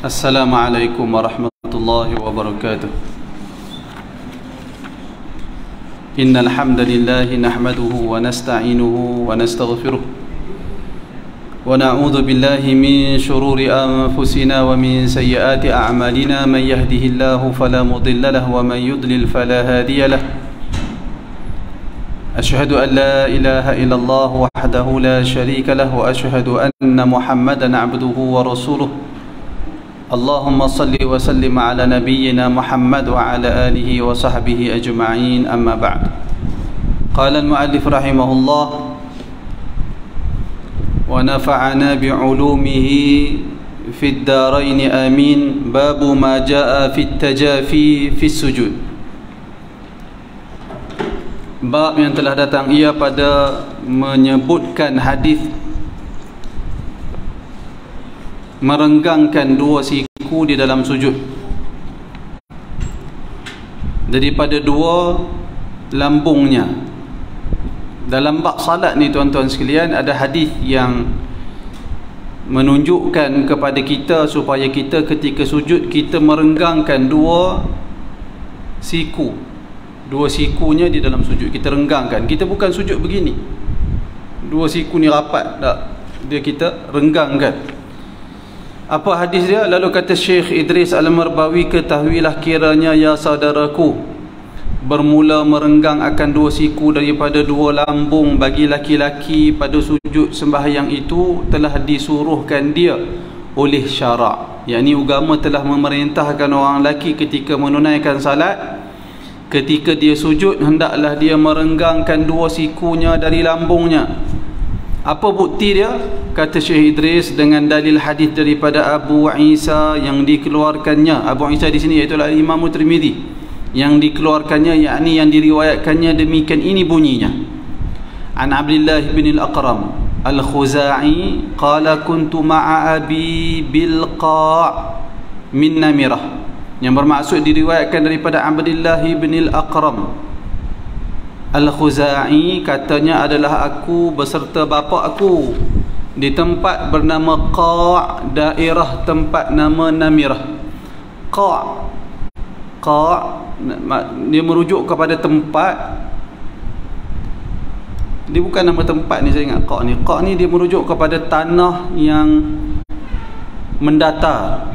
Assalamualaikum warahmatullahi wabarakatuh. Innal hamdalillah nahmaduhu wa nasta'inuhu wa nastaghfiruh wa na'udzu billahi min shururi anfusina wa min sayyiati a'malina. Man yahdihillahu fala mudilla lahu wa man yudlil fala hadiya lahu. Ashhadu an la ilaha illallah wahdahu la sharika lahu wa ashhadu anna Muhammadan 'abduhu wa rasuluh. Allahumma salli wa sallim ala nabiyyina Muhammad wa ala alihi wa sahbihi ajma'in, amma ba'd. Qala al-mu'allif rahimahullah wa nafa'ana bi'ulumihi fid darain amin. Babu ma jaa fit tajafi fis sujud. Bab yang telah datang ia pada menyebutkan hadis merenggangkan dua siku di dalam sujud daripada dua lambungnya. Dalam bab salat ni tuan-tuan sekalian, ada hadis yang menunjukkan kepada kita supaya kita ketika sujud kita merenggangkan dua siku. Dua sikunya di dalam sujud kita renggangkan. Kita bukan sujud begini, dua siku ni rapat, tak, dia kita renggangkan. Apa hadis dia? Lalu kata Syekh Idris Al-Marbawi, ketahuilah kiranya ya saudaraku, bermula merenggang akan dua siku daripada dua lambung bagi laki-laki pada sujud sembahyang itu telah disuruhkan dia oleh syarak. Yakni agama telah memerintahkan orang lelaki ketika menunaikan salat, ketika dia sujud hendaklah dia merenggangkan dua sikunya dari lambungnya. Apa bukti dia? Kata Syekh Idris, dengan dalil hadis daripada Abu Isa yang dikeluarkannya. Abu Isa di sini iaitu Imam Tirmizi, yang dikeluarkannya, yakni yang diriwayatkannya demikian ini bunyinya. An Abdullah bin Al-Aqram Al-Khuzai qala kuntu ma'a abi bil qa' min Namirah. Yang bermaksud diriwayatkan daripada Abdullah bin Al-Aqram Al-Khuzai, katanya adalah aku beserta bapa aku di tempat bernama Qa', daerah tempat nama Namirah. Qa' dia merujuk kepada tempat, dia bukan nama tempat ni, saya ingat Qa' ni. Qa' ni dia merujuk kepada tanah yang mendatar,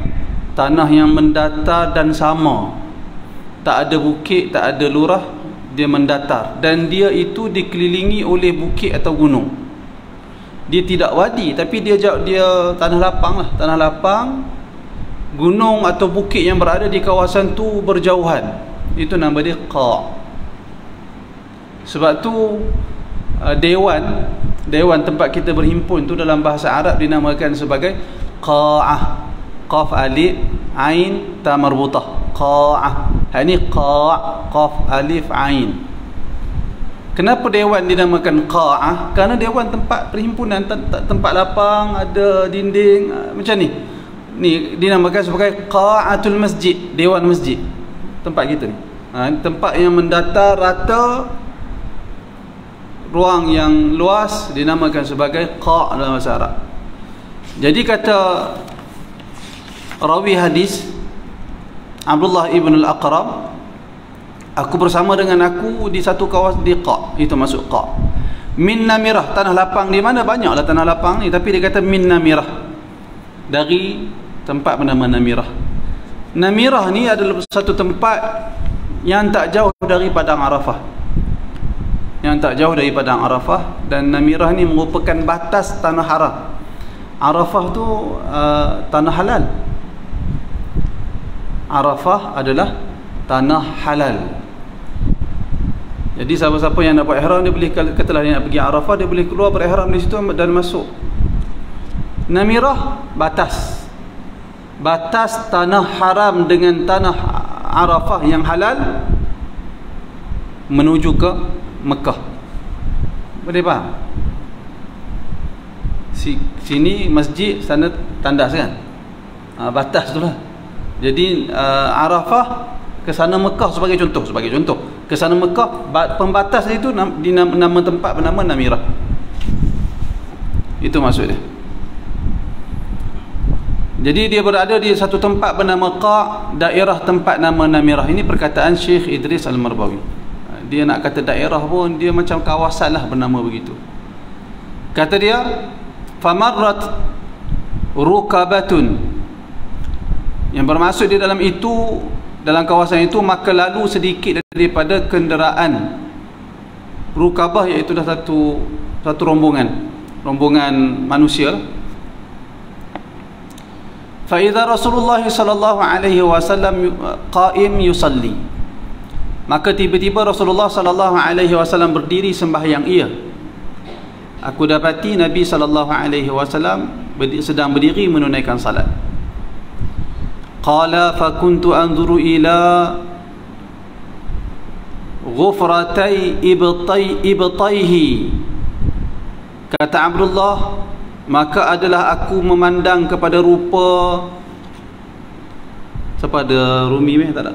tanah yang mendatar dan sama, tak ada bukit, tak ada lurah, dia mendatar, dan dia itu dikelilingi oleh bukit atau gunung. Dia tidak wadi, tapi dia tanah lapang lah, tanah lapang. Gunung atau bukit yang berada di kawasan tu berjauhan, itu nama dia Qa'. Sebab tu dewan tempat kita berhimpun tu dalam bahasa Arab dinamakan sebagai Qa'ah. Qaf alif ain ta marbutah, Qa'ah. Ini Qa', qaf alif ain. Kenapa dewan dinamakan Qa'ah? Kerana dewan tempat perhimpunan, tempat lapang, ada dinding macam ni. Ni dinamakan sebagai Qa'atul Masjid, dewan masjid. Tempat kita ni, tempat yang mendatar, rata, ruang yang luas, dinamakan sebagai Qa' dalam bahasa Arab. Jadi kata rawi hadis Abdullah ibn Al-Aqram, aku bersama dengan aku di satu kawasan di Qa', itu masuk Qa'. Min Namirah, tanah lapang di mana? Banyaklah tanah lapang ni, tapi dia kata min Namirah, dari tempat bernama Namirah. Namirah ni adalah satu tempat yang tak jauh dari Padang Arafah, dan Namirah ni merupakan batas tanah haram. Arafah tu tanah halal. Arafah adalah tanah halal. Jadi siapa-siapa yang nak buat ihram, dia boleh, katalah dia nak pergi Arafah, dia boleh keluar berihram di situ dan masuk. Namirah batas tanah haram dengan tanah Arafah yang halal menuju ke Mekah. Boleh faham? Sini masjid, sana tandas kan? Batas tu lah. Jadi Arafah ke sana Mekah sebagai contoh, ke sana Mekah, pembatas itu nama tempat bernama Namirah. Itu maksud dia. Jadi dia berada di satu tempat bernama Qa', daerah tempat nama Namirah. Ini perkataan Syekh Idris Al-Marbawi. Dia nak kata daerah pun dia macam kawasan lah bernama begitu. Kata dia, famarrat rukabatun, yang bermaksud di dalam itu, dalam kawasan itu, maka lalu sedikit daripada kenderaan. Rukabah iaitu dah satu rombongan manusia. Fa idza Rasulullah sallallahu alaihi wasallam qa'im yusalli, maka tiba-tiba Rasulullah sallallahu alaihi wasallam berdiri sembahyang ia. Aku dapati Nabi sallallahu alaihi wasallam sedang berdiri menunaikan salat. Qala fa kuntu anzuru ila ghufratai ibtaihi, kata Abdullah, maka adalah aku memandang kepada rupa, siapa ada Rumi tak ada,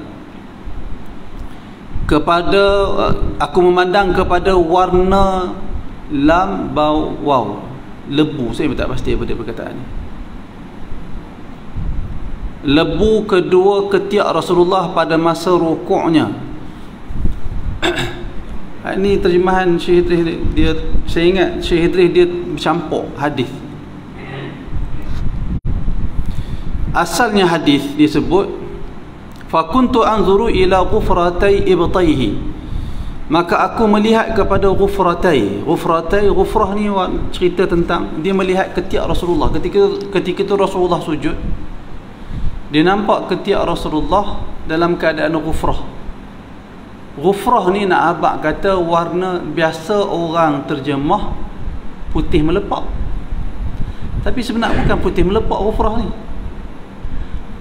kepada aku memandang kepada warna lam bau waw lebu, saya tak pasti apa dia perkataan ni, lebu kedua ketiak Rasulullah pada masa rukuknya. Ini terjemahan Syekh Idris dia, saya ingat Syekh Idris dia bercampur hadis. Asalnya hadis disebut fa kuntu anzuru ila ghufratai ibtaihi, maka aku melihat kepada ghufratai. Ghufrah ni cerita tentang dia melihat ketiak Rasulullah ketika itu Rasulullah sujud. Dia nampak ketiak Rasulullah dalam keadaan ghufrah. Ghufrah ni nak abang kata warna, biasa orang terjemah putih melepak, tapi sebenarnya bukan putih melepak ghufrah ni.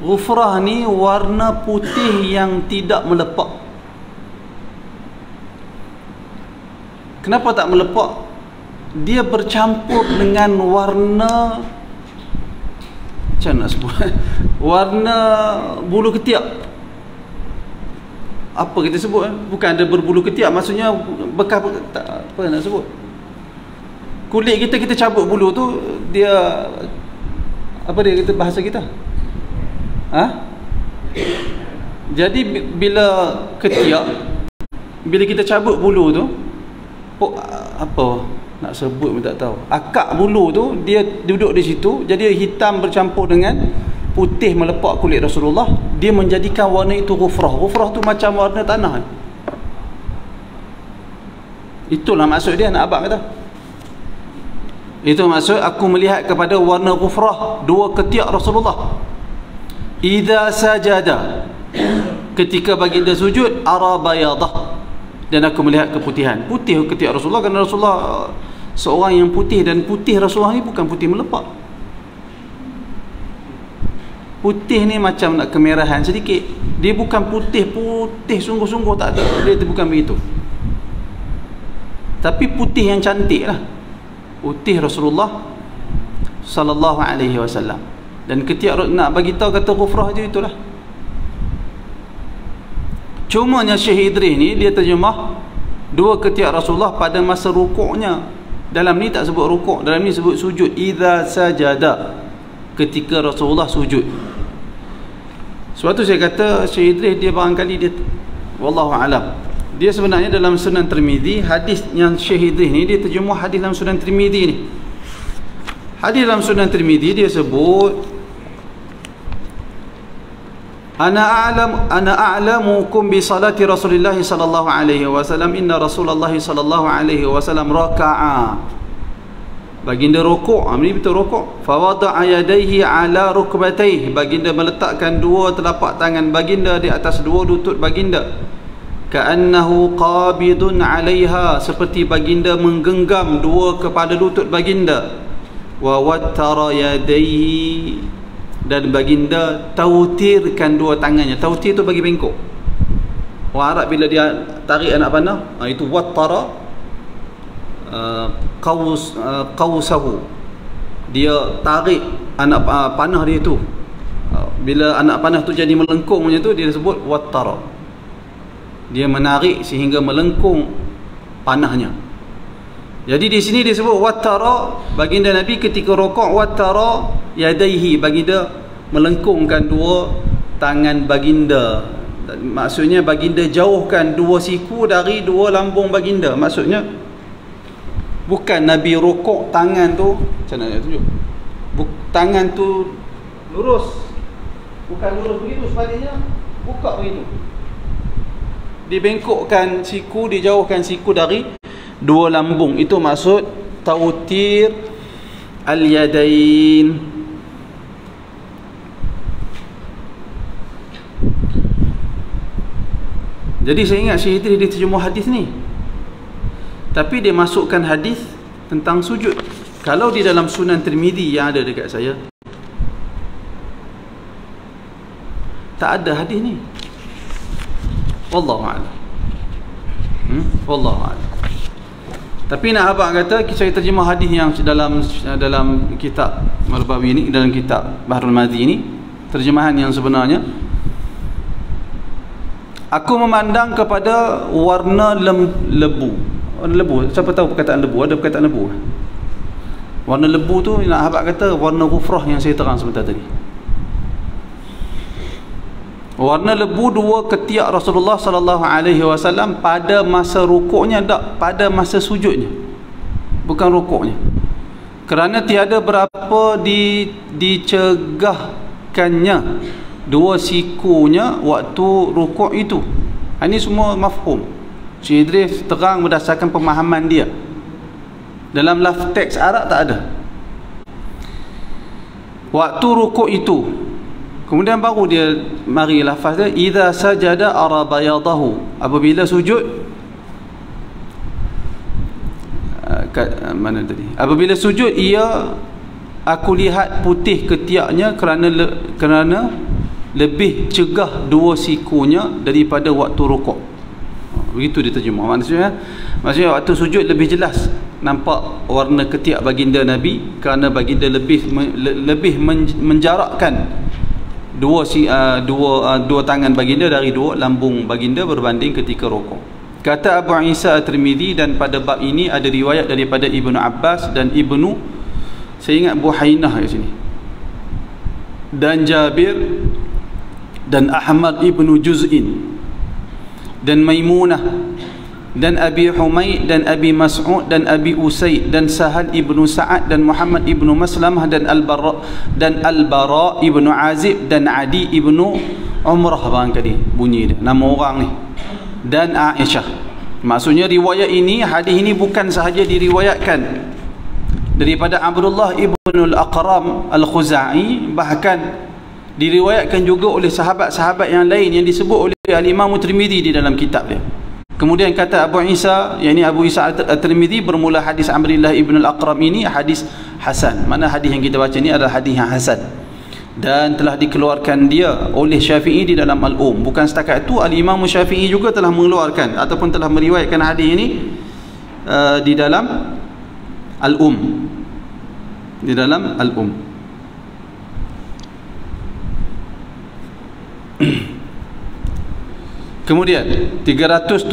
Ghufrah ni warna putih yang tidak melepak. Kenapa tak melepak? Dia bercampur dengan warna, macam nak sebut, warna bulu ketiak. Apa kita sebut? Bukan ada berbulu ketiak, maksudnya bekas tak, apa nak sebut, kulit kita cabut bulu tu, dia apa dia kata bahasa kita? Jadi bila ketiak, bila kita cabut bulu tu, apa nak sebut pun tak tahu, akak bulu tu dia duduk di situ, jadi hitam bercampur dengan putih melepak kulit Rasulullah, dia menjadikan warna itu ghufrah. Ghufrah tu macam warna tanah. Itulah maksud dia, nak abang kata. Itu maksud aku melihat kepada warna ghufrah dua ketiak Rasulullah. Idza sajada, ketika baginda sujud, ara bayadah, dan aku melihat keputihan. Putih ketiak Rasulullah, kerana Rasulullah seorang yang putih, dan putih Rasulullah ni bukan putih melepak. Putih ni macam nak kemerahan sedikit. Dia bukan putih sungguh-sungguh, tak ada. Dia bukan begitu. Tapi putih yang cantik lah. Putih Rasulullah sallallahu alaihi wasallam. Dan ketiak nak bagi tahu kata ghufrah je itulah. Cumanya Syekh Idris ni dia terjemah dua ketiak Rasulullah pada masa rukuknya. Dalam ni tak sebut rukuk, dalam ni sebut sujud. Idza sajada, ketika Rasulullah sujud. Sebab tu saya kata Syekh Idris dia barangkali dia, wallahu alam, dia sebenarnya dalam Sunan Tirmizi, hadis yang Syekh Idris ni dia terjemah hadis dalam Sunan Tirmizi ni. Hadis dalam Sunan Tirmizi dia sebut, ana a'lamukum bi salati Rasulillah sallallahu alaihi wasallam, inna Rasulullah sallallahu alaihi wasallam raka'a, baginda rukuk. Ini betul rukuk. Fa wada'a yadayhi ala rukbatayhi, baginda meletakkan dua telapak tangan baginda di atas dua lutut baginda. Ka'annahu qabidun 'alaiha, seperti baginda menggenggam dua kepada lutut baginda. Wa wattara yadayhi, dan baginda tautirkan dua tangannya. Tautir tu bagi bengkok. Orang Arab bila dia tarik anak panah, itu wattara qausahu, dia tarik anak panah dia tu. Bila anak panah tu jadi melengkung macam tu, dia disebut wattara. Dia menarik sehingga melengkung panahnya. Jadi di sini disebut wattara, baginda Nabi ketika rukuk, wattara yadaihi, baginda melengkungkan dua tangan baginda. Maksudnya baginda jauhkan dua siku dari dua lambung baginda. Maksudnya bukan Nabi rukuk tangan tu, macam mana nak tunjuk? Tangan tu lurus, bukan lurus begitu, sebaliknya buka begitu. Dibengkokkan siku, dijauhkan siku dari dua lambung. Itu maksud tautir al-yadain. Jadi saya ingat Syekh Idris dia terjemah hadis ni, tapi dia masukkan hadis tentang sujud. Kalau di dalam Sunan Tirmizi yang ada dekat saya, tak ada hadis ni. Wallahu a'lam. Wallahu a'lam. Tapi nak abang kata saya terjemah hadis yang dalam kitab Marbawi ni, dalam kitab Bahrul Madhi ni, terjemahan yang sebenarnya, aku memandang kepada warna lebu. Warna lebu, siapa tahu perkataan lebu? Ada perkataan lebu? Warna lebu tu nak abang kata warna gufrah yang saya terang sebentar tadi. Warna lebu dua ketiak Rasulullah sallallahu alaihi wasallam pada masa rukuknya, tak pada masa sujudnya. Bukan rukuknya. Kerana tiada berapa dicegahkannya dua sikunya waktu rukuk itu. Ini semua mafhum. Syekh Idris terang berdasarkan pemahaman dia. Dalam lafaz teks Arab tak ada. Waktu rukuk itu. Kemudian baru dia mari lafaz dia, idza sajada ara bayadahu, apabila sujud mana tadi, apabila sujud ia aku lihat putih ketiaknya kerana lebih cegah dua sikunya daripada waktu rukuk. Begitu dia terjemah. Maksudnya waktu sujud lebih jelas nampak warna ketiak baginda Nabi, kerana baginda lebih menjarakkan dua tangan baginda dari dua lambung baginda berbanding ketika rukuk. Kata Abu Isa At-Tirmidzi, dan pada bab ini ada riwayat daripada Ibnu Abbas dan Ibnu, saya ingat Buhainah kat sini, dan Jabir dan Ahmad Ibnu Juz'in dan Maimunah dan Abi Humaid dan Abi Mas'ud dan Abi Usaid dan Sahal ibnu Sa'ad dan Muhammad ibnu Maslamah dan Al-Bara ibnu Azib dan Adi ibnu Umrah, barangkali bunyi dia nama orang ni, dan Aisyah. Maksudnya riwayat ini, hadis ini bukan sahaja diriwayatkan daripada Abdullah ibnu Al-Aqram Al-Khuzai, bahkan diriwayatkan juga oleh sahabat-sahabat yang lain yang disebut oleh Al-Imam Tirmizi di dalam kitab dia. Kemudian kata Abu Isa, yakni Abu Isa At-Tirmidzi, bermula hadis Amrillah ibn al-Aqram ini hadis hasan. Mana hadis yang kita baca ini adalah hadis yang hasan, dan telah dikeluarkan dia oleh Syafi'i di dalam Al-Um. Bukan setakat itu, Al-Imam Syafi'i juga telah mengeluarkan ataupun telah meriwayatkan hadis ini di dalam Al-Um. Di dalam Al-Um. Kemudian 372,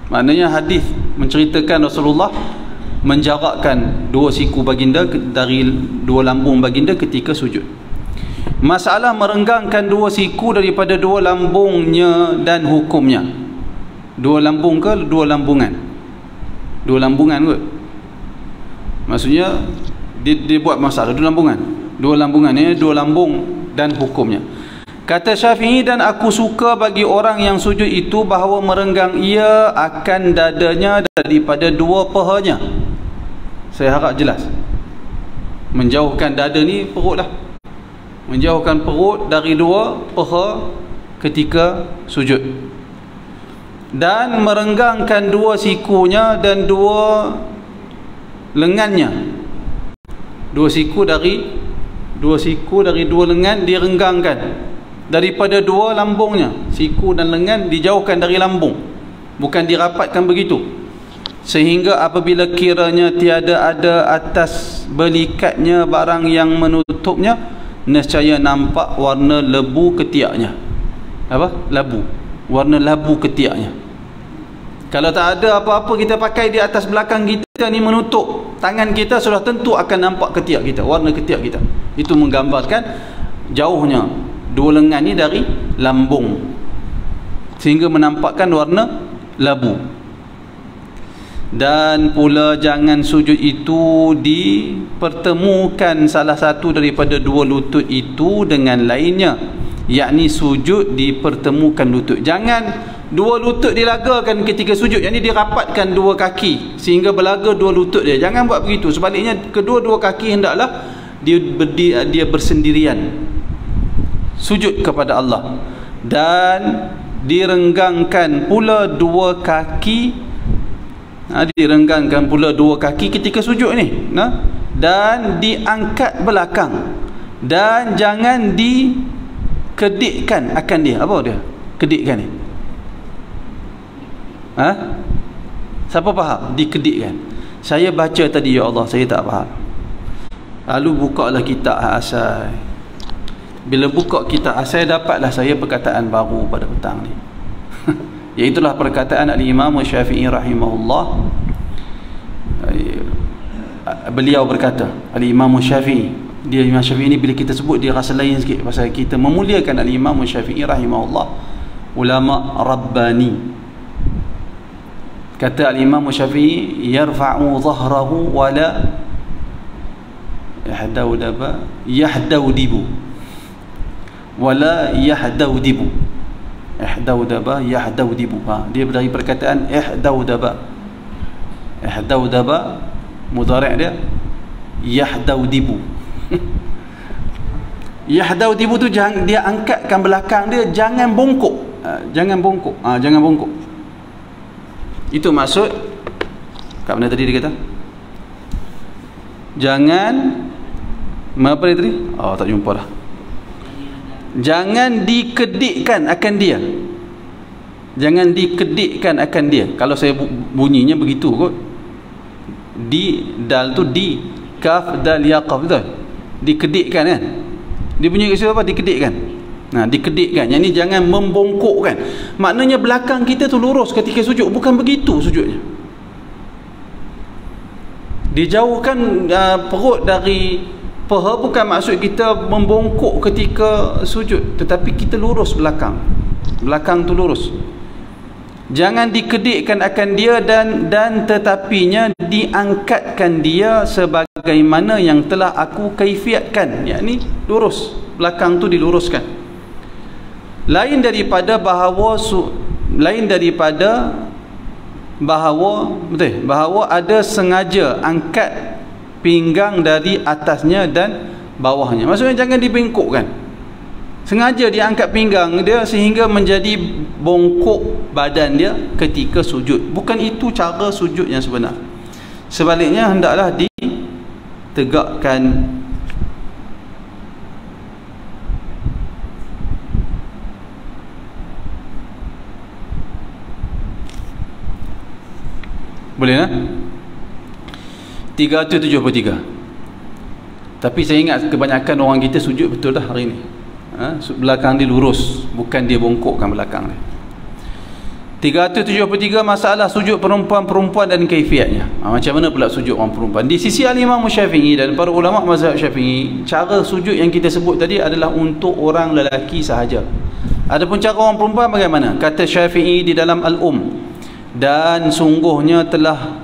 maknanya hadis menceritakan Rasulullah menjarakkan dua siku baginda dari dua lambung baginda ketika sujud. Masalah merenggangkan dua siku daripada dua lambungnya dan hukumnya. Dua lambung ke dua lambungan? Dua lambungan kot. Maksudnya dia buat masalah dua lambungan. Dua lambungan ni dua lambung dan hukumnya. Kata Syafi'i, dan aku suka bagi orang yang sujud itu bahawa merenggang ia akan dadanya daripada dua pahanya. Saya harap jelas. Menjauhkan dada ni perut lah. Menjauhkan perut dari dua paha ketika sujud. Dan merenggangkan dua sikunya dan dua lengannya. Dua siku dari dua lengan direnggangkan daripada dua lambungnya. Siku dan lengan dijauhkan dari lambung, bukan dirapatkan begitu, sehingga apabila kiranya tiada ada atas belikatnya barang yang menutupnya, nescaya nampak warna lebu ketiaknya. Apa? Labu. Warna labu ketiaknya. Kalau tak ada apa-apa kita pakai di atas belakang kita ni menutup tangan kita, sudah tentu akan nampak ketiak kita, warna ketiak kita. Itu menggambarkan jauhnya dua lengan ni dari lambung, sehingga menampakkan warna labu. Dan pula jangan sujud itu dipertemukan salah satu daripada dua lutut itu dengan lainnya, yakni sujud dipertemukan lutut. Jangan dua lutut dilagakan ketika sujud, yakni dirapatkan dua kaki sehingga berlaga dua lutut dia. Jangan buat begitu. Sebaliknya kedua-dua kaki hendaklah dia bersendirian sujud kepada Allah. Dan direnggangkan pula dua kaki, direnggangkan pula dua kaki ketika sujud ni, dan diangkat belakang, dan jangan dikedikkan akan dia. Apa dia kedikkan ni? Siapa faham? Dikedikkan. Saya baca tadi, ya Allah, saya tak faham. Lalu bukalah kitab asal. Bila buka kitab asal, dapatlah saya perkataan baru pada petang ni. Iaitulah perkataan Al-Imam Syafi'i rahimahullah. Beliau berkata, Al-Imam Syafi'i, dia Imam Syafi'i ni bila kita sebut dia rasa lain sikit, pasal kita memuliakan Al-Imam Syafi'i rahimahullah, ulama rabbani. Kata Al-Imam Syafi'i, yarfa'u dhahrahu wala yahdawdibu wala yahdawdibu. Ihdawdaba yahdawdibu. Dia dari perkataan ihdawdaba. Ihdawdaba mudhari' dia yahdawdibu. Yahdawdibu tu jangan dia angkatkan belakang dia, jangan bongkok. Jangan bongkok. Jangan bongkok. Itu maksud kat mana tadi dia kata? Jangan apa dia tadi? Tak jumpa dah. Jangan dikedikkan akan dia. Jangan dikedikkan akan dia. Kalau saya bunyinya begitu kot. Di dal tu di, kaf dal ya qaf, betul? Dikedikkan kan? Dia bunyi ke situ apa? Dikedikkan. Dikedikkan. Yang ni jangan membongkokkan. Maknanya belakang kita tu lurus ketika sujud. Bukan begitu sujudnya. Dijauhkan perut dari paha, bukan maksud kita membongkok ketika sujud, tetapi kita lurus belakang. Belakang tu lurus. Jangan dikedikkan akan dia dan tetapinya diangkatkan dia sebagaimana yang telah aku kaifiatkan, yakni lurus. Belakang tu diluruskan. Lain daripada bahawa ada sengaja angkat pinggang dari atasnya dan bawahnya. Maksudnya jangan dibengkokkan. Sengaja dia angkat pinggang dia sehingga menjadi bongkok badan dia ketika sujud. Bukan itu cara sujud yang sebenar. Sebaliknya hendaklah ditegakkan. Boleh tak? 373. Tapi saya ingat kebanyakan orang kita sujud betul dah hari ni. Belakang dia lurus, bukan dia bongkokkan belakang dia. 373 masalah sujud perempuan-perempuan dan kaifiatnya. Macam mana pula sujud orang perempuan? Di sisi Al-Imam Syafi'i dan para ulama mazhab Syafi'i, cara sujud yang kita sebut tadi adalah untuk orang lelaki sahaja. Adapun cara orang perempuan bagaimana? Kata Syafi'i di dalam dan sungguhnya telah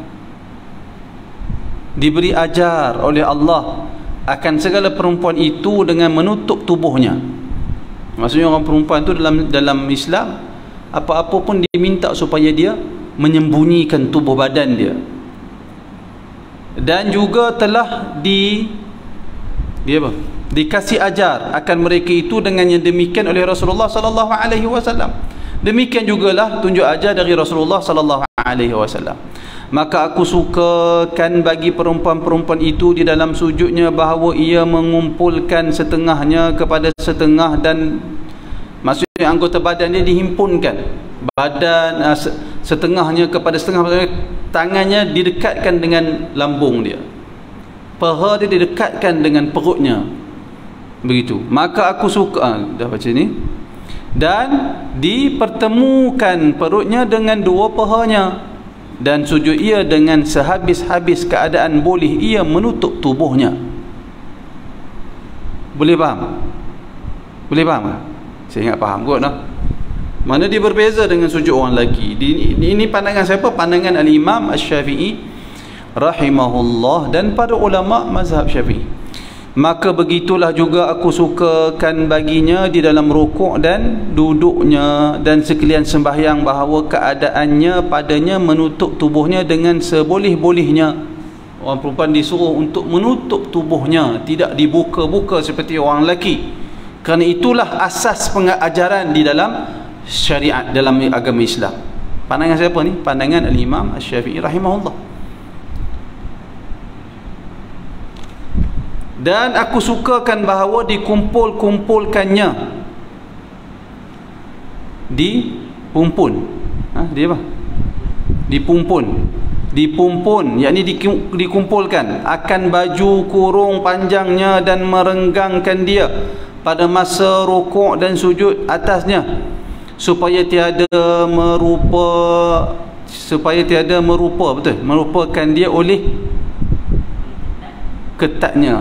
diberi ajar oleh Allah akan segala perempuan itu dengan menutup tubuhnya. Maksudnya orang perempuan tu dalam Islam, apa-apa pun diminta supaya dia menyembunyikan tubuh badan dia. Dan juga telah dikasih ajar akan mereka itu dengan yang demikian oleh Rasulullah sallallahu alaihi wasallam. Demikian jugalah tunjuk ajar dari Rasulullah sallallahu alaihi wasallam. Maka aku sukakan bagi perempuan-perempuan itu di dalam sujudnya bahawa ia mengumpulkan setengahnya kepada setengah, dan maksudnya anggota badan dia dihimpunkan, badan setengahnya kepada setengah, tangannya didekatkan dengan lambung dia, paha dia didekatkan dengan perutnya, begitu. Maka aku suka, dah baca ni, dan dipertemukan perutnya dengan dua pahanya, dan sujud ia dengan sehabis-habis keadaan boleh ia menutup tubuhnya. Boleh faham? Boleh faham tak? Saya ingat faham kot noh. Mana dia berbeza dengan sujud orang lelaki. Ini pandangan siapa? Pandangan Al-Imam Asy-Syafi'i rahimahullah dan para ulama mazhab Syafi'i. Maka begitulah juga aku sukakan baginya di dalam rukuk dan duduknya dan sekalian sembahyang, bahawa keadaannya padanya menutup tubuhnya dengan seboleh-bolehnya. Orang perempuan disuruh untuk menutup tubuhnya, tidak dibuka-buka seperti orang lelaki. Kerana itulah asas pengajaran di dalam syariat, dalam agama Islam. Pandangan siapa ni? Pandangan Al-Imam Asy-Syafi'i rahimahullah. Dan aku sukakan bahawa dikumpul-kumpulkannya, dipumpun. Dia apa? Dipumpun, yakni dikumpulkan akan baju kurung panjangnya dan merenggangkan dia pada masa rukuk dan sujud atasnya, supaya tiada merupakan dia oleh ketatnya.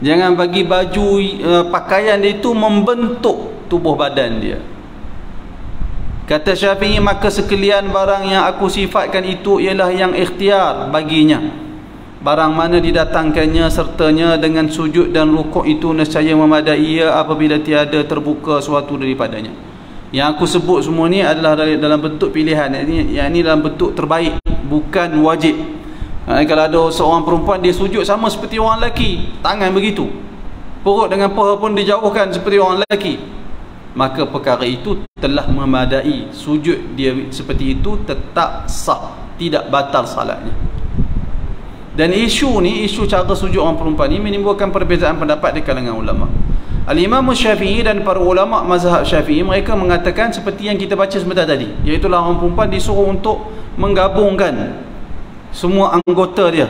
Jangan bagi baju pakaian dia itu membentuk tubuh badan dia. Kata Syafi'i, maka sekalian barang yang aku sifatkan itu ialah yang ikhtiar baginya. Barang mana didatangkannya sertanya dengan sujud dan rukuk itu nescaya memadai ia apabila tiada terbuka suatu daripadanya. Yang aku sebut semua ni adalah dalam bentuk pilihan, yakni dalam bentuk terbaik, bukan wajib. Kalau ada seorang perempuan dia sujud sama seperti orang lelaki, tangan begitu, perut dengan paha pun dijauhkan seperti orang lelaki, maka perkara itu telah memadai. Sujud dia seperti itu tetap sah, tidak batal salatnya. Dan isu cara sujud orang perempuan ni menimbulkan perbezaan pendapat di kalangan ulama. Al-Imam Syafi'i dan para ulama mazhab Syafi'i, mereka mengatakan seperti yang kita baca sebentar tadi, iaitu orang perempuan disuruh untuk menggabungkan semua anggota dia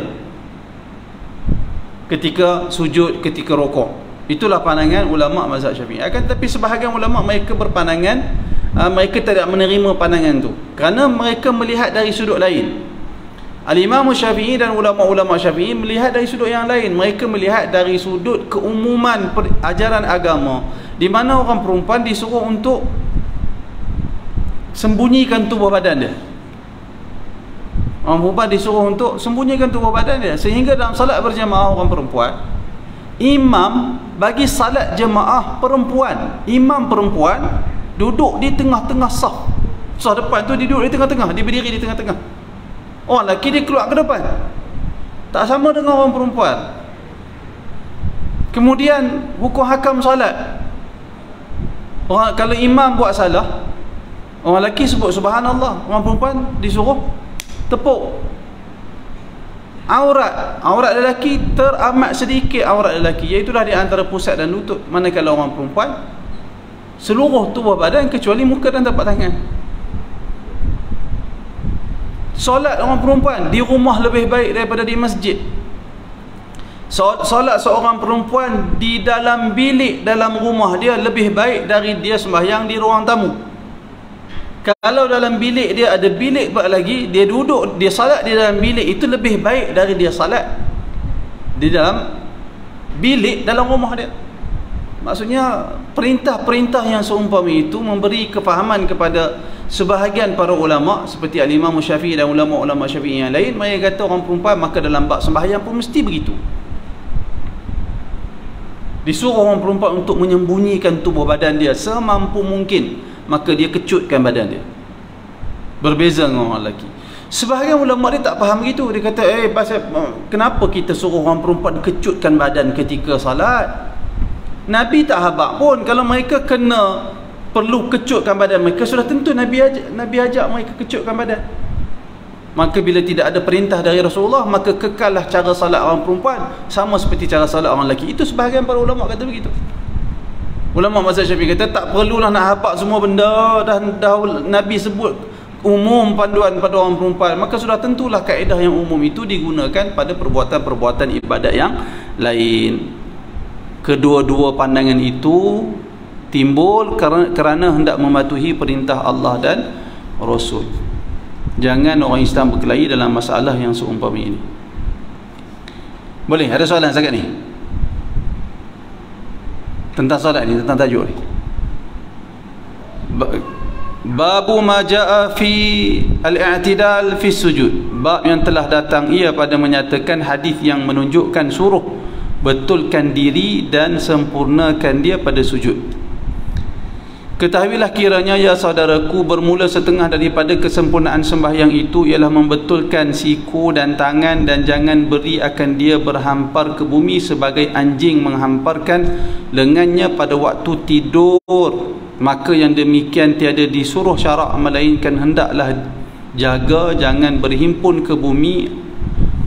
ketika sujud, ketika rukuk. Itulah pandangan ulama mazhab Syafi'i. Akan tetapi sebahagian ulama mereka berpandangan, mereka tidak menerima pandangan tu kerana mereka melihat dari sudut lain. Al-Imam Syafi'i dan ulama-ulama Syafi'i melihat dari sudut yang lain. Mereka melihat dari sudut keumuman ajaran agama, di mana orang perempuan disuruh untuk sembunyikan tubuh badan dia. Orang perempuan disuruh untuk sembunyikan tubuh badan dia, sehingga dalam salat berjemaah orang perempuan, imam bagi salat jemaah perempuan, imam perempuan duduk di tengah-tengah saf. Saf depan tu dia duduk di tengah-tengah, dia berdiri di tengah-tengah. Orang lelaki dia keluar ke depan. Tak sama dengan orang perempuan. Kemudian hukum hakam salat, kalau imam buat salah, orang lelaki sebut subhanallah, orang perempuan disuruh tepuk. Aurat lelaki teramat sedikit aurat lelaki, iaitulah di antara pusat dan lutut. Manakala orang perempuan seluruh tubuh badan kecuali muka dan tapak tangan. Solat orang perempuan di rumah lebih baik daripada di masjid. Solat seorang perempuan di dalam bilik dalam rumah dia lebih baik dari dia sembahyang di ruang tamu. Kalau dalam bilik dia ada bilik lagi, dia duduk, dia salat di dalam bilik itu lebih baik dari dia salat di dalam bilik dalam rumah dia. Maksudnya perintah-perintah yang seumpama itu memberi kefahaman kepada sebahagian para ulama seperti Al-Imam Syafi'i dan ulama-ulama Syafi'i yang lain. Mereka kata orang perempuan maka dalam bab sembahyang pun mesti begitu. Disuruh orang perempuan untuk menyembunyikan tubuh badan dia semampu mungkin, maka dia kecutkan badan dia. Berbeza dengan orang lelaki. Sebahagian ulama dia tak faham begitu. Dia kata, kenapa kita suruh orang perempuan kecutkan badan ketika salat? Nabi tak habaq pun. Kalau mereka kena perlu kecutkan badan mereka, sudah tentu Nabi ajak mereka kecutkan badan. Maka bila tidak ada perintah dari Rasulullah, maka kekallah cara salat orang perempuan sama seperti cara salat orang lelaki. Itu sebahagian para ulama kata begitu. Ulama mazhab Syafi'i kata tak perlulah nak hafal semua benda, dah Nabi sebut umum panduan pada orang perempuan, maka sudah tentulah kaedah yang umum itu digunakan pada perbuatan-perbuatan ibadat yang lain. Kedua-dua pandangan itu timbul kerana hendak mematuhi perintah Allah dan Rasul. Jangan orang Islam berkelahi dalam masalah yang seumpama ini. Boleh? Ada soalan setakat ni? tentang solat ni, tentang tajuk ni. Babu ma jaa fi al-i'tidal fi sujud. Bab yang telah datang ia pada menyatakan hadis yang menunjukkan suruh betulkan diri dan sempurnakan dia pada sujud. Ketahuilah kiranya ya saudaraku, bermula setengah daripada kesempurnaan sembahyang itu ialah membetulkan siku dan tangan, dan jangan beri akan dia berhampar ke bumi sebagai anjing menghamparkan lengannya pada waktu tidur. Maka yang demikian tiada disuruh syarak, melainkan hendaklah jaga jangan berhimpun ke bumi,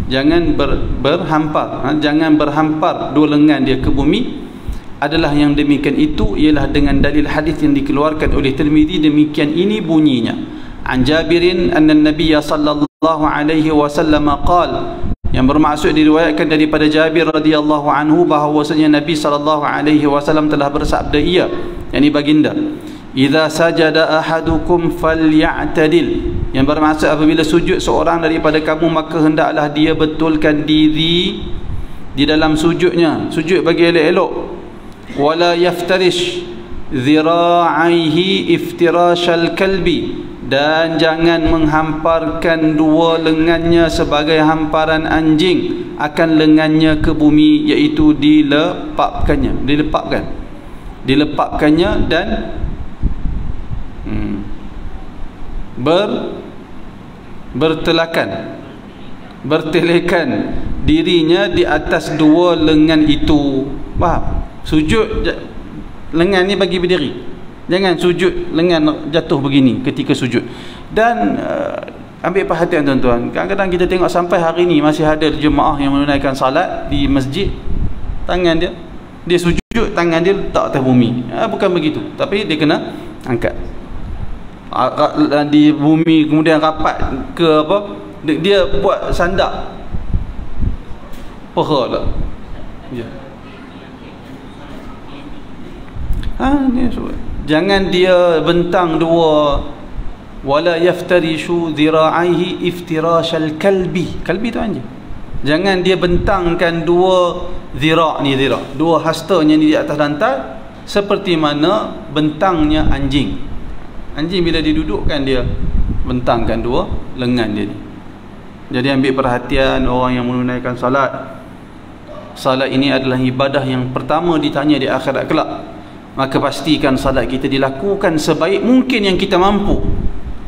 jangan berhampar, jangan berhampar dua lengan dia ke bumi. Adalah yang demikian itu ialah dengan dalil hadis yang dikeluarkan oleh Tirmizi. Demikian ini bunyinya. An Jabirin anna Nabiy sallallahu alaihi wasallam qala, yang bermaksud diriwayatkan daripada Jabir radhiyallahu anhu bahawasanya Nabi sallallahu alaihi wasallam telah bersabda, ia, yakni baginda, idza sajada ahadukum falyatadil, yang bermaksud apabila sujud seorang daripada kamu maka hendaklah dia betulkan diri di dalam sujudnya, sujud bagi elok-elok. Wala yaftarish dhira'aihi iftirashal kalbi, dan jangan menghamparkan dua lengannya sebagai hamparan anjing akan lengannya ke bumi, iaitu dilepapkannya dan bertelekan dirinya di atas dua lengan itu. Faham? Sujud lengan ni bagi berdiri, jangan sujud lengan jatuh begini ketika sujud. Dan ambil perhatian tuan-tuan, kadang-kadang kita tengok sampai hari ni masih ada jemaah yang menunaikan salat di masjid, tangan dia sujud, tangan dia letak atas bumi. Bukan begitu, tapi dia kena angkat di bumi, kemudian rapat ke apa, dia buat sandak paha lah. Ya. Jangan dia bentang dua. Wala yaftarishu dhira'aihi iftirashal kalbi. Kalbi tu anjing. Jangan dia bentangkan dua dua hastanya ni di atas lantai seperti mana bentangnya anjing. Anjing bila didudukkan dia bentangkan dua lengan dia ni. Jadi ambil perhatian orang yang menunaikan salat. Salat ini adalah ibadah yang pertama ditanya di akhirat kelak. Maka pastikan salat kita dilakukan sebaik mungkin yang kita mampu,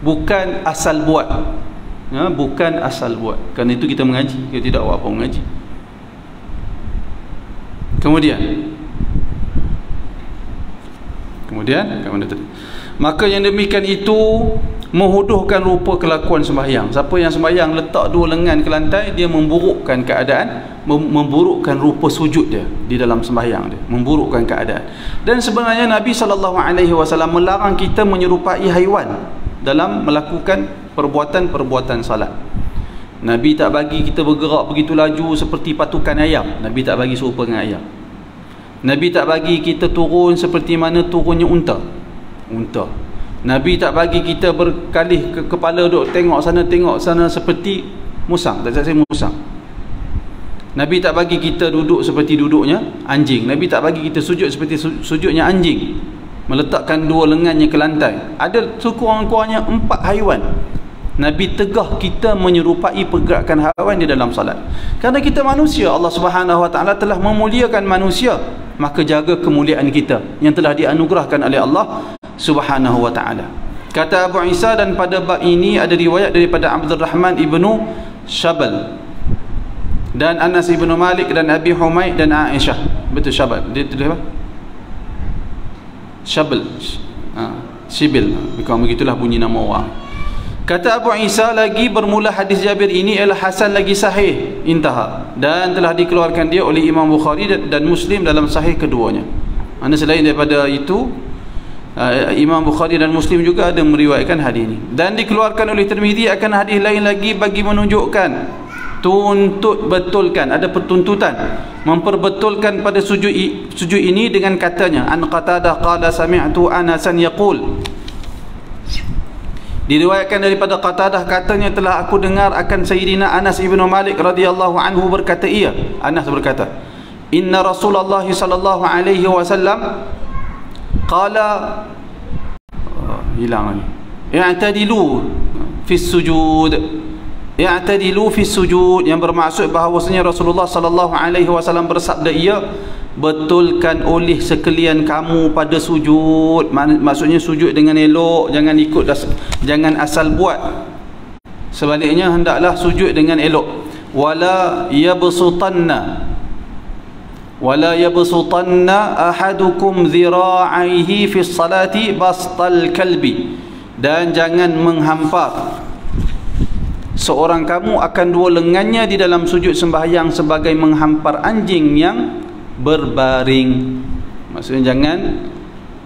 bukan asal buat. Bukan asal buat. Kerana itu kita mengaji, kita tidak buat apa mengaji. Kemudian maka yang demikian itu menghuduhkan rupa kelakuan sembahyang. Siapa yang sembahyang letak dua lengan ke lantai, dia memburukkan keadaan, memburukkan rupa sujud dia di dalam sembahyang dia, memburukkan keadaan. Dan sebenarnya Nabi SAW melarang kita menyerupai haiwan dalam melakukan perbuatan-perbuatan salat. Nabi tak bagi kita bergerak begitu laju seperti patukan ayam. Nabi tak bagi serupa dengan ayam. Nabi tak bagi kita turun seperti mana turunnya unta. Nabi tak bagi kita berkalih ke kepala, duk tengok sana seperti musang. Tak saya musang. Nabi tak bagi kita duduk seperti duduknya anjing. Nabi tak bagi kita sujud seperti sujudnya anjing, meletakkan dua lengannya ke lantai. Ada sekurang-kurangnya 4 haiwan Nabi tegah kita menyerupai pergerakan haiwan di dalam salat. Kerana kita manusia, Allah Subhanahu Wa Taala telah memuliakan manusia, maka jaga kemuliaan kita yang telah dianugerahkan oleh Allah Subhanahu Wa Taala. Kata Abu Isa, dan pada bab ini ada riwayat daripada Abdul Rahman ibnu Shabal dan Anas ibnu Malik dan Abi Humaid dan Aisyah. Betul, Shabal dia tulis apa? Shabal, Sibil, bukan begitulah bunyi nama orang. Kata Abu Isa lagi, bermula hadis Jabir ini ialah hasan lagi sahih, intaha, dan telah dikeluarkan dia oleh Imam Bukhari dan Muslim dalam sahih keduanya. Selain daripada itu, Imam Bukhari dan Muslim juga ada meriwayatkan hadis ini, dan dikeluarkan oleh Tirmizi akan hadis lain lagi bagi menunjukkan tuntut betulkan, ada pertuntutan memperbetulkan pada sujud ini dengan katanya, an Qatadah qala sami'tu Anasan yaqul, diriwayatkan daripada Qatadah katanya telah aku dengar akan Sayyidina Anas ibnu Malik radhiyallahu anhu berkata, ia Anas berkata, inna Rasulullah sallallahu alaihi wasallam qala hilang ni, i'tadilu fi sujud, i'tadilu fi sujud, yang bermaksud bahawasanya Rasulullah sallallahu alaihi wasallam bersabda, ia betulkan oleh sekalian kamu pada sujud. Maksudnya sujud dengan elok, jangan ikut, jangan asal buat. Sebaliknya hendaklah sujud dengan elok. Wala yabsutanna ahadukum dhira'aihi fi salati bastal kalbi, dan jangan menghampar seorang kamu akan dua lengannya di dalam sujud sembahyang sebagai menghampar anjing yang berbaring. Maksudnya jangan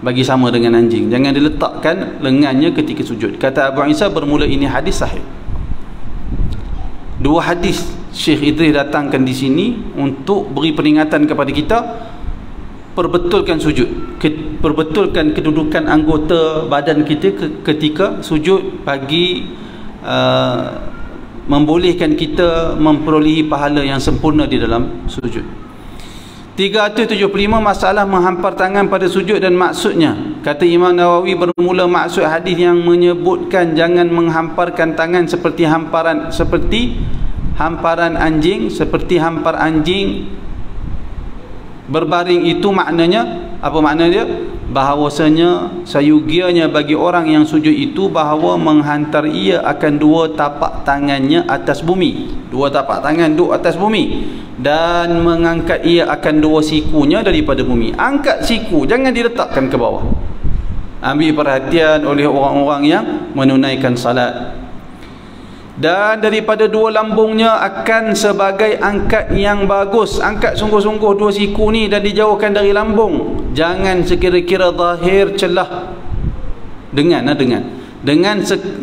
bagi sama dengan anjing, jangan diletakkan lengannya ketika sujud. Kata Abu Isa, bermula ini hadis sahih. Dua hadis Syekh Idris datangkan di sini untuk beri peringatan kepada kita, perbetulkan sujud, perbetulkan kedudukan anggota badan kita ketika sujud, bagi membolehkan kita memperolehi pahala yang sempurna di dalam sujud. 375 masalah menghampar tangan pada sujud dan maksudnya. Kata Imam Nawawi, bermula maksud hadis yang menyebutkan jangan menghamparkan tangan seperti hamparan anjing, seperti hampar anjing berbaring, itu maknanya apa? Makna dia bahawasanya sayugianya bagi orang yang sujud itu bahawa menghantar ia akan dua tapak tangannya atas bumi, dua tapak tangan duduk atas bumi, dan mengangkat ia akan dua sikunya daripada bumi. Angkat siku, jangan diletakkan ke bawah. Ambil perhatian oleh orang-orang yang menunaikan salat. Dan daripada dua lambungnya akan sebagai angkat yang bagus. Angkat sungguh-sungguh dua siku ni dan dijauhkan dari lambung. Jangan sekira-kira zahir celah dengan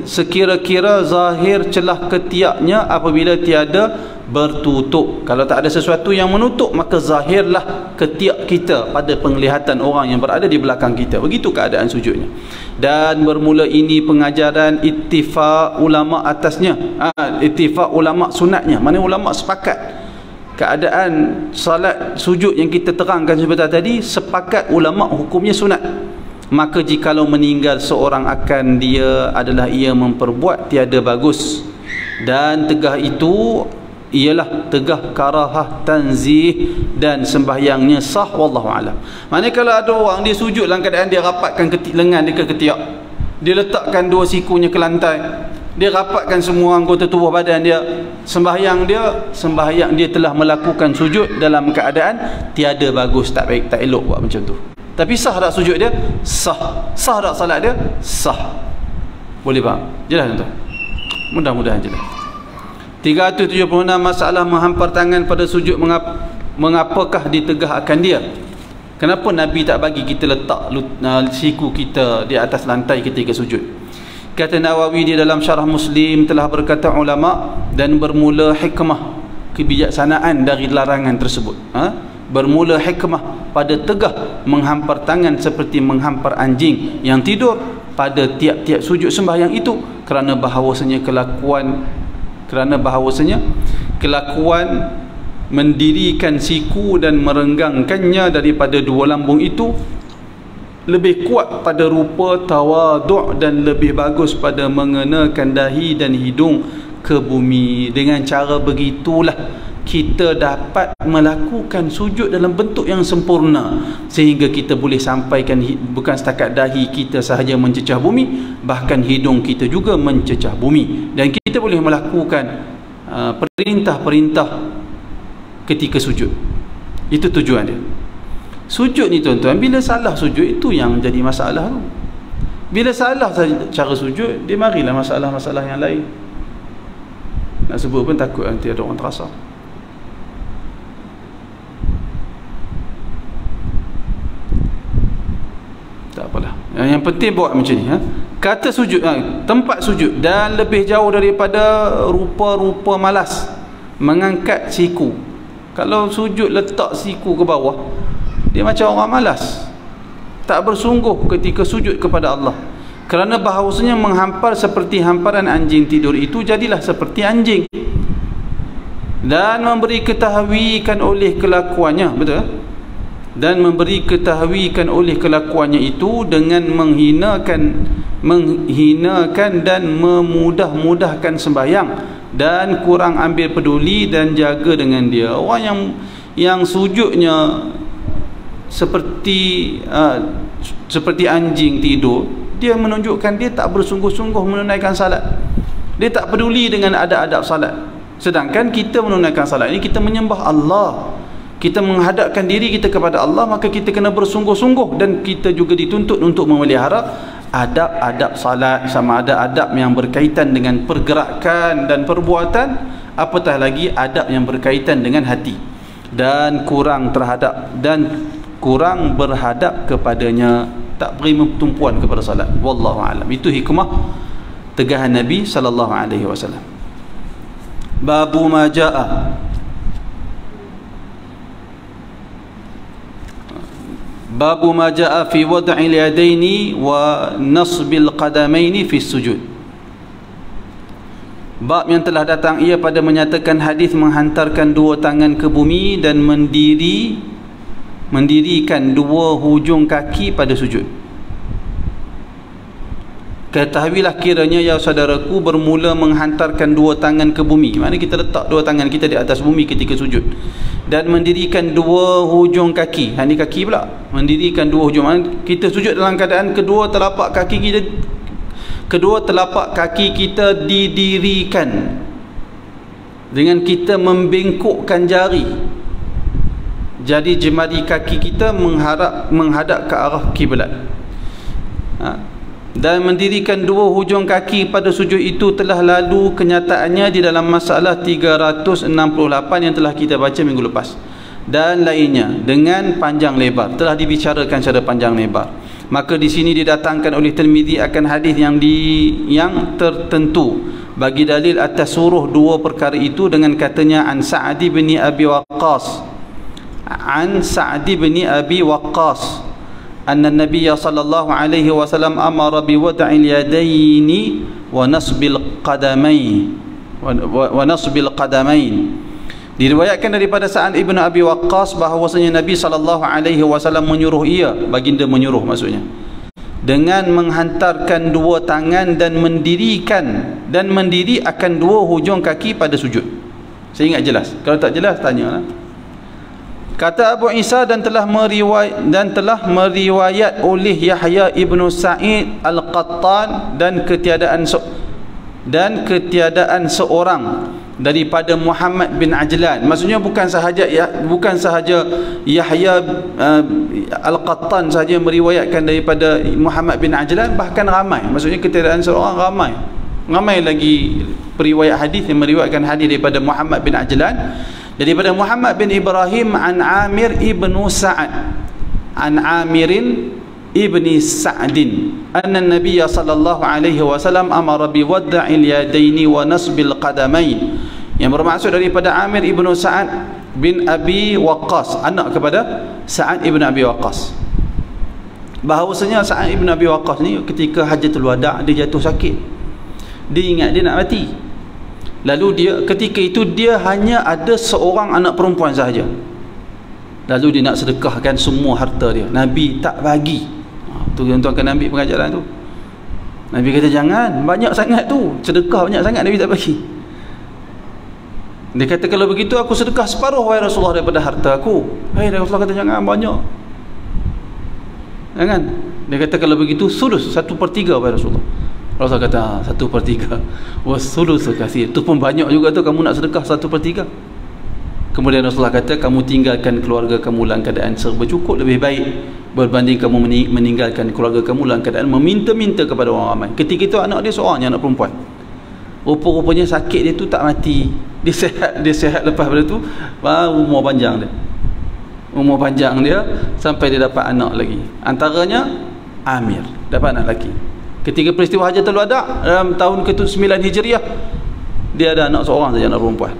sekira-kira zahir celah ketiaknya apabila tiada bertutup. Kalau tak ada sesuatu yang menutup, maka zahirlah ketiak kita pada penglihatan orang yang berada di belakang kita. Begitu keadaan sujudnya. Dan bermula ini pengajaran ittifaq ulama atasnya, ittifaq ulama sunatnya. Mana ulama sepakat keadaan salat sujud yang kita terangkan sebentar tadi, sepakat ulama hukumnya sunat. Maka jikalau meninggal seorang akan dia adalah ia memperbuat tiada bagus, dan tegah itu ialah tegah karahah tanzih, dan sembahyangnya sah, wallahu alam. Maknanya kalau ada orang dia sujud dalam keadaan dia rapatkan lengan dia ke ketiak, dia letakkan dua sikunya ke lantai, dia rapatkan semua anggota tubuh badan dia, sembahyang dia telah melakukan sujud dalam keadaan tiada bagus, tak baik, tak elok buat macam tu. Tapi sah tak sujud dia? Sah. Sah tak salat dia? Sah. Boleh faham? Jelas tuan-tuan? Mudah-mudahan jelas. 376 masalah menghampar tangan pada sujud, mengapakah ditegakkan dia? Kenapa Nabi tak bagi kita letak siku kita di atas lantai ketika sujud? Kata Nawawi di dalam syarah Muslim, telah berkata ulama, dan bermula hikmah kebijaksanaan dari larangan tersebut. Bermula hikmah pada tegah menghampar tangan seperti menghampar anjing yang tidur pada tiap-tiap sujud sembahyang itu, kerana bahawasanya kelakuan mendirikan siku dan merenggangkannya daripada dua lambung itu lebih kuat pada rupa tawaduk dan lebih bagus pada mengenakan dahi dan hidung ke bumi. Dengan cara begitulah kita dapat melakukan sujud dalam bentuk yang sempurna, sehingga kita boleh sampaikan bukan setakat dahi kita sahaja mencecah bumi, bahkan hidung kita juga mencecah bumi, dan kita boleh melakukan perintah-perintah ketika sujud. Itu tujuan dia. Sujud ni tuan-tuan, bila salah sujud itu yang jadi masalah tu. Bila salah cara sujud, dia marilah masalah-masalah yang lain. Nak sebut pun takut nanti ada orang terasa. Tak apalah. Yang penting buat macam ni. Kata sujud, tempat sujud, dan lebih jauh daripada rupa-rupa malas mengangkat siku. Kalau sujud letak siku ke bawah, dia macam orang malas, tak bersungguh ketika sujud kepada Allah. Kerana bahawasanya menghampar seperti hamparan anjing tidur itu, jadilah seperti anjing. dan memberi ketahuikan oleh kelakuannya, betul? Dan memberi ketahuikan oleh kelakuannya itu dengan menghinakan dan memudah-mudahkan sembahyang dan kurang ambil peduli dan jaga dengan dia. Orang yang sujudnya seperti anjing tidur, dia menunjukkan dia tak bersungguh-sungguh menunaikan salat. Dia tak peduli dengan adab-adab salat. Sedangkan kita menunaikan salat ini, kita menyembah Allah, kita menghadapkan diri kita kepada Allah, maka kita kena bersungguh-sungguh, dan kita juga dituntut untuk memelihara adab-adab salat, sama ada adab yang berkaitan dengan pergerakan dan perbuatan, apatah lagi adab yang berkaitan dengan hati, dan kurang berhadap kepadanya, tak beri tumpuan kepada salat. Wallahu a'lam. Itu hikmah tegahan Nabi sallallahu alaihi wasallam. Babu ma jaa fi wad'il yadaini wa nasbil qadamaini fi sujud. Bab yang telah datang ia pada menyatakan hadis menghantarkan dua tangan ke bumi dan mendirikan dua hujung kaki pada sujud. Ketahuilah kiranya ya saudaraku, bermula menghantarkan dua tangan ke bumi, maknanya kita letak dua tangan kita di atas bumi ketika sujud, dan mendirikan dua hujung kaki. Ini kaki pula, mendirikan dua hujung. Kita sujud dalam keadaan kedua telapak kaki kita didirikan dengan kita membengkokkan jari. Jadi jemari kaki kita menghadap ke arah kiblat. Dan mendirikan dua hujung kaki pada sujud itu telah lalu kenyataannya di dalam masalah 368 yang telah kita baca minggu lepas, dan lainnya dengan panjang lebar, telah dibicarakan secara panjang lebar. Maka di sini didatangkan oleh Tirmizi akan hadis yang tertentu bagi dalil atas suruh dua perkara itu dengan katanya an Sa'di bin Abi Waqqas anna Nabiy sallallahu alaihi wasallam amara bi wad'il yadaini wa nasbil qadamain. Diriwayatkan daripada Sa'ad ibn Abi Waqqas bahawasanya Nabi sallallahu alaihi wasallam menyuruh ia, baginda menyuruh maksudnya, dengan menghantarkan dua tangan dan mendiri akan dua hujung kaki pada sujud. Saya ingat jelas. Kalau tak jelas tanyalah. Kata Abu Isa, dan telah meriwayat oleh Yahya ibnu Sa'id Al-Qattan dan ketiadaan seorang daripada Muhammad bin Ajlan. Maksudnya bukan sahaja Yahya Al-Qattan sahaja meriwayatkan daripada Muhammad bin Ajlan, bahkan ramai. Maksudnya ketiadaan seorang ramai lagi periwayat hadis yang meriwayatkan hadis daripada Muhammad bin Ajlan, daripada Muhammad bin Ibrahim an Amir ibnu Sa'ad an Amirin ibni Sa'din anna Nabiy sallallahu alaihi wasallam amara bi wad'il yadaini wa nasbil qadamain, yang bermaksud daripada Amir ibnu Sa'ad bin Abi Waqqas, anak kepada Sa'ad ibn Abi Waqqas, bahawasanya Sa'ad ibn Abi Waqqas ni ketika Hajjatul Wada' dia jatuh sakit, dia ingat dia nak mati. Lalu ketika itu dia hanya ada seorang anak perempuan sahaja. Lalu dia nak sedekahkan semua harta dia. Nabi tak bagi. Tu tuan-tuan kena ambil pengajaran tu. Nabi kata jangan, banyak sangat tu. Sedekah banyak sangat, Nabi tak bagi. Dia kata kalau begitu aku sedekah separuh wahai Rasulullah daripada harta aku. Rasulullah kata jangan, banyak. Jangan. Dia kata kalau begitu sulus 1/3 wahai Rasulullah. Rasulullah kata 1/3 wasulusu katsir, itu pun banyak juga tu, kamu nak sedekah 1/3. Kemudian Rasulullah kata kamu tinggalkan keluarga kamu dalam keadaan serba cukup lebih baik berbanding kamu meninggalkan keluarga kamu dalam keadaan meminta-minta kepada orang ramai. Ketika itu anak dia seorang, anak perempuan, rupa-rupanya sakit dia tu tak mati, dia sihat lepas pada tu baru umur panjang dia sampai dia dapat anak lagi, antaranya Amir dapat anak lelaki. Ketika peristiwa Hajjatul Wada' dalam tahun ke-9 Hijriah, dia ada anak seorang saja, anak perempuan.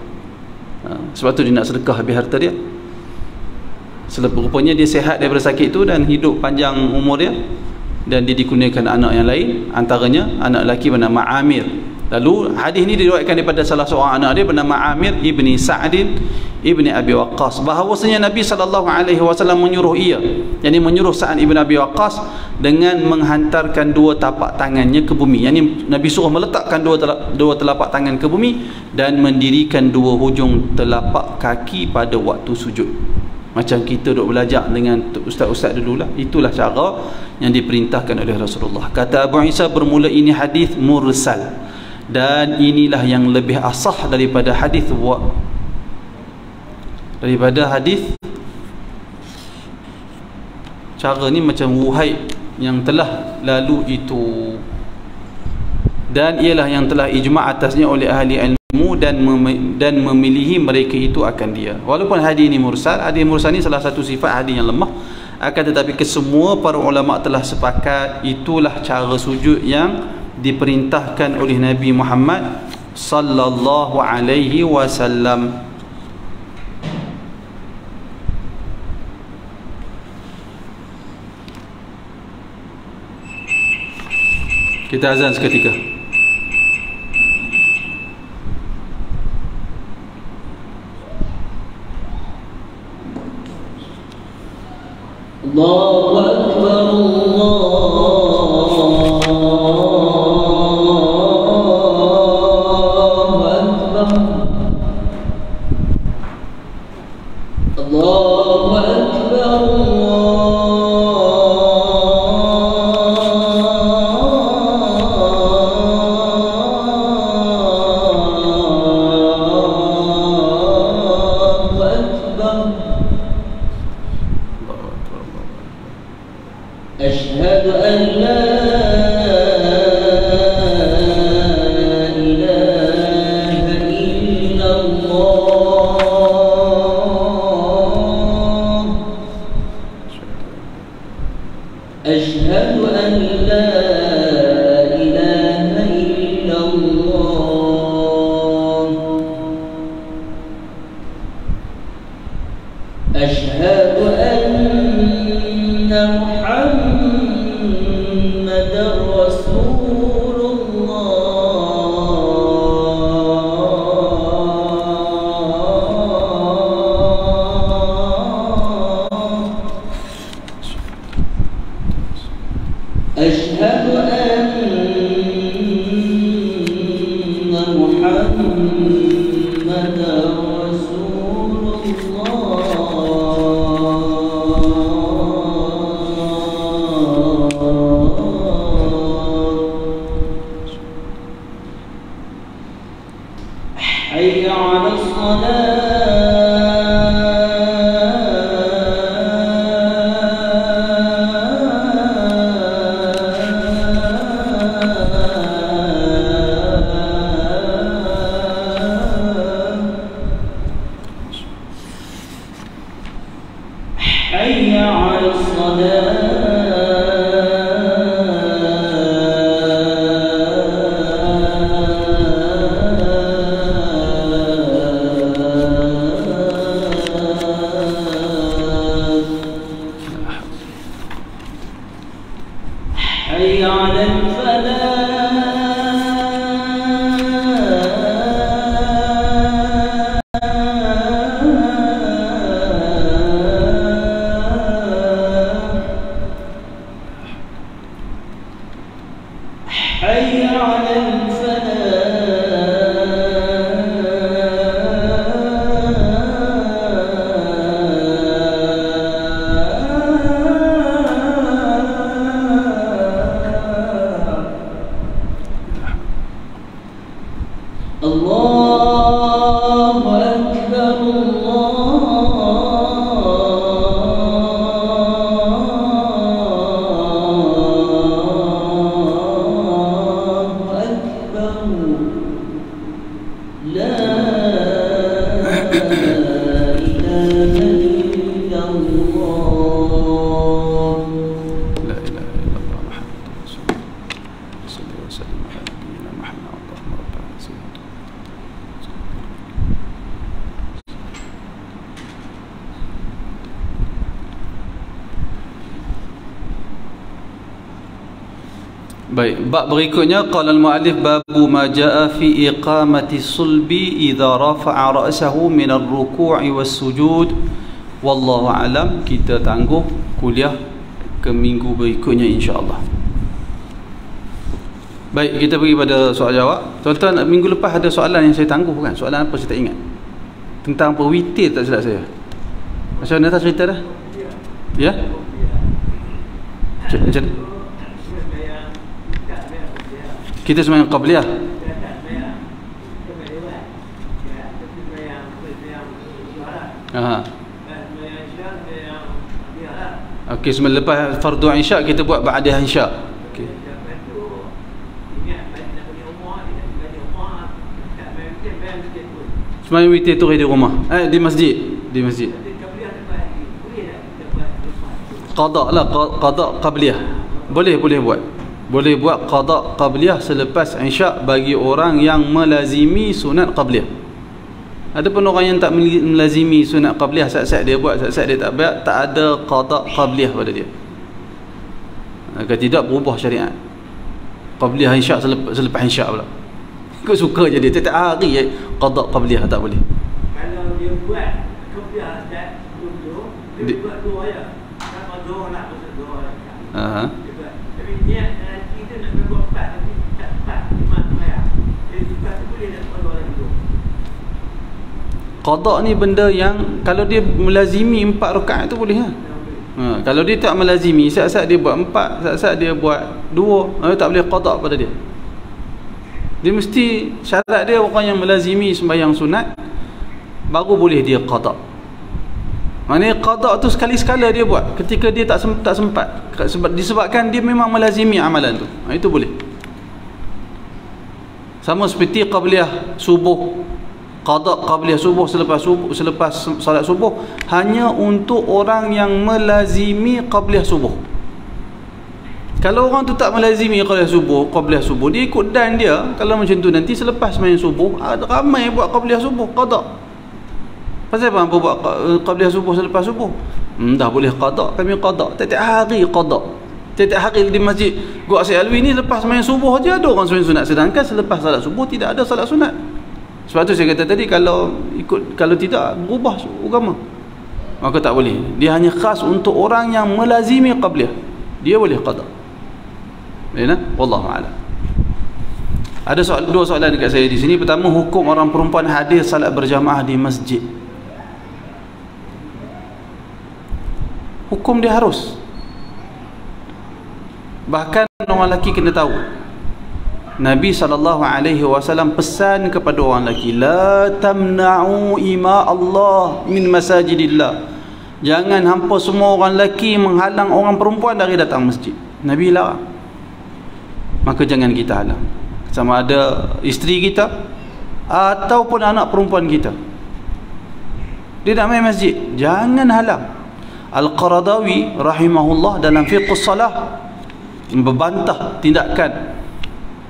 Sebab tu dia nak sedekah habis harta dia. Rupanya dia sihat daripada sakit tu dan hidup panjang umur dia, dan dia dikurniakan anak yang lain, antaranya anak lelaki bernama Amir Lalu hadis ini diriwayatkan daripada salah seorang anak dia bernama Amir ibni Sa'din ibni Abi Waqqas, bahawasanya Nabi SAW menyuruh ia, yakni menyuruh Sa'ad ibn Abi Waqqas dengan menghantarkan dua tapak tangannya ke bumi, yakni Nabi suruh meletakkan dua telapak tangan ke bumi dan mendirikan dua hujung telapak kaki pada waktu sujud. Macam kita duk belajar dengan ustaz-ustaz dululah. Itulah cara yang diperintahkan oleh Rasulullah. Kata Abu Isa, bermula ini hadis mursal, dan inilah yang lebih asah daripada hadis cara ni macam wuhaib yang telah lalu itu, dan ialah yang telah ijma' atasnya oleh ahli ilmu dan memilihi mereka itu akan dia. Walaupun hadis ini mursal, hadis mursal ni salah satu sifat hadis yang lemah, akan tetapi kesemua para ulama telah sepakat itulah cara sujud yang diperintahkan oleh Nabi Muhammad sallallahu alaihi wasallam. Kita azan seketika. Allahu Akbar, Allahu Akbar. أشهد أن لا إله إلا الله أشهد أن لا إله إلا الله أشهد أن محمد رسول الله أشهد أن محمد رسول حي على حي على حي على حي على الفلاح Baik, bab berikutnya qala al-muallif babu ma jaa fi iqamati sulbi idza rafa'a ra'sahu min ar-ruku'i was-sujud. Wallahu alam, kita tangguh kuliah ke minggu berikutnya insya-Allah. Baik, kita pergi pada soal jawab. Tuan-tuan, minggu lepas ada soalan yang saya tangguh kan? Soalan apa saya tak ingat. Tentang perwitir tak silap saya. Macam mana tak cerita dah? Ya? Macam mana? Kita sembahyang qabliyah. Aha. Okey, semalam lepas fardu isyak kita buat ba'da isyak. Okey. Sembahyang witir tu di rumah. Di masjid, di masjid. Qada lah, qada qabliyah. Boleh buat. Boleh buat qada qabliyah selepas isyak bagi orang yang melazimi sunat qabliyah. Adapun orang yang tak melazimi sunat qabliyah, saat-saat dia buat, saat-saat dia tak buat, tak ada qada qabliyah pada dia. Agar tidak berubah syariat. Qabliyah isyak selepas isyak pula. Kau suka je dia tiap hari qada qabliyah tak boleh. Kalau dia buat qabliyah dan duduk, dia buat dua ya. Kalau dua nak dua. Aha. Tapi niat kita nak buat empat tapi tak empat lima ya. Jadi empat tu boleh nak buat dua lagi tu. Qada ni benda yang kalau dia melazimi 4 rakaat tu boleh lah. Kalau dia tak melazimi, saat-saat dia buat 4, saat-saat dia buat 2, tak boleh qada pada dia. Dia mesti syarat dia orang yang melazimi sembahyang sunat baru boleh dia qada. Maknanya qada tu sekali-sekala dia buat ketika dia tak sempat disebabkan dia memang melazimi amalan tu. Itu boleh. Sama seperti qabliyah subuh. Qada qabliyah subuh selepas salat subuh hanya untuk orang yang melazimi qabliyah subuh. Kalau orang tu tak melazimi qabliyah subuh, dia ikut dan dia. Kalau macam tu nanti selepas main subuh ramai buat qabliyah subuh qada. Pasal apa buat qabliyah subuh selepas subuh? Dah boleh qada, kami qada. Tiap hari qada. Tiap hari di masjid Gua Asyik Alwi ni lepas main subuh aja ada orang sembahyang sunat, sedangkan selepas salat subuh tidak ada salat sunat. Sebab tu saya kata tadi kalau tidak berubah agama. Maka tak boleh. Dia hanya khas untuk orang yang melazimi qabliyah. Dia boleh qada. Ya, wallahu a'lam. Ada dua soalan dekat saya di sini. Pertama, hukum orang perempuan hadir salat berjamaah di masjid. Hukum dia harus. Bahkan orang lelaki kena tahu. Nabi SAW pesan kepada orang lelaki, la tamna'u ima Allah min masajidillah. Jangan hampa semua orang lelaki menghalang orang perempuan dari datang masjid. Nabi larang. Maka jangan kita halang, sama ada isteri kita ataupun anak perempuan kita. Dia nak main masjid, jangan halang. Al-Qaradawi rahimahullah dalam fiqh salah membantah tindakan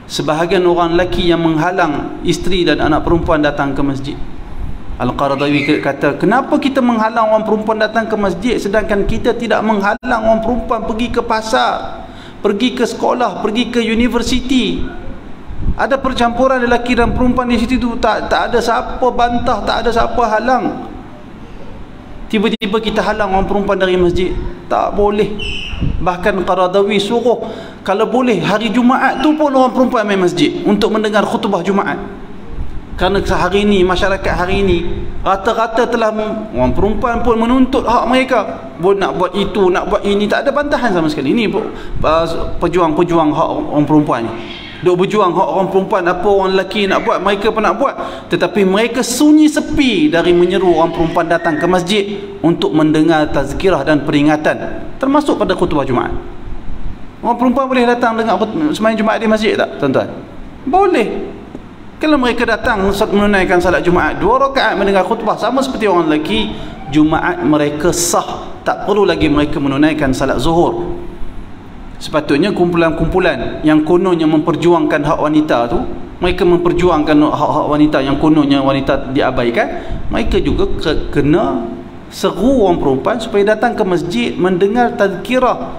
sebahagian orang lelaki yang menghalang isteri dan anak perempuan datang ke masjid. Al-Qaradawi kata, kenapa kita menghalang orang perempuan datang ke masjid sedangkan kita tidak menghalang orang perempuan pergi ke pasar, pergi ke sekolah, pergi ke universiti? Ada percampuran lelaki dan perempuan di situ tu, tak ada siapa bantah, tak ada siapa halang. Tiba-tiba kita halang orang perempuan dari masjid, tak boleh. Bahkan Qaradawi suruh kalau boleh hari Jumaat tu pun orang perempuan main masjid untuk mendengar khutbah Jumaat. Kerana hari ini, masyarakat hari ini rata-rata telah orang perempuan pun menuntut hak mereka. Nak buat itu, nak buat ini, tak ada bantahan sama sekali. Ini pejuang-pejuang hak orang perempuan ni. Duk berjuang hak orang perempuan, apa orang lelaki nak buat, mereka pun nak buat. Tetapi mereka sunyi sepi dari menyeru orang perempuan datang ke masjid untuk mendengar tazkirah dan peringatan, termasuk pada khutbah Jumaat. Orang perempuan boleh datang dengar sembahyang Jumaat di masjid tak, tuan-tuan? Boleh. Kalau mereka datang menunaikan salat Jumaat 2 rakaat mendengar khutbah, sama seperti orang lelaki, Jumaat mereka sah, tak perlu lagi mereka menunaikan salat zuhur. Sepatutnya kumpulan-kumpulan yang kononnya memperjuangkan hak wanita tu, mereka memperjuangkan hak-hak wanita yang kononnya wanita diabaikan, mereka juga kena seru orang perempuan supaya datang ke masjid mendengar tazkirah,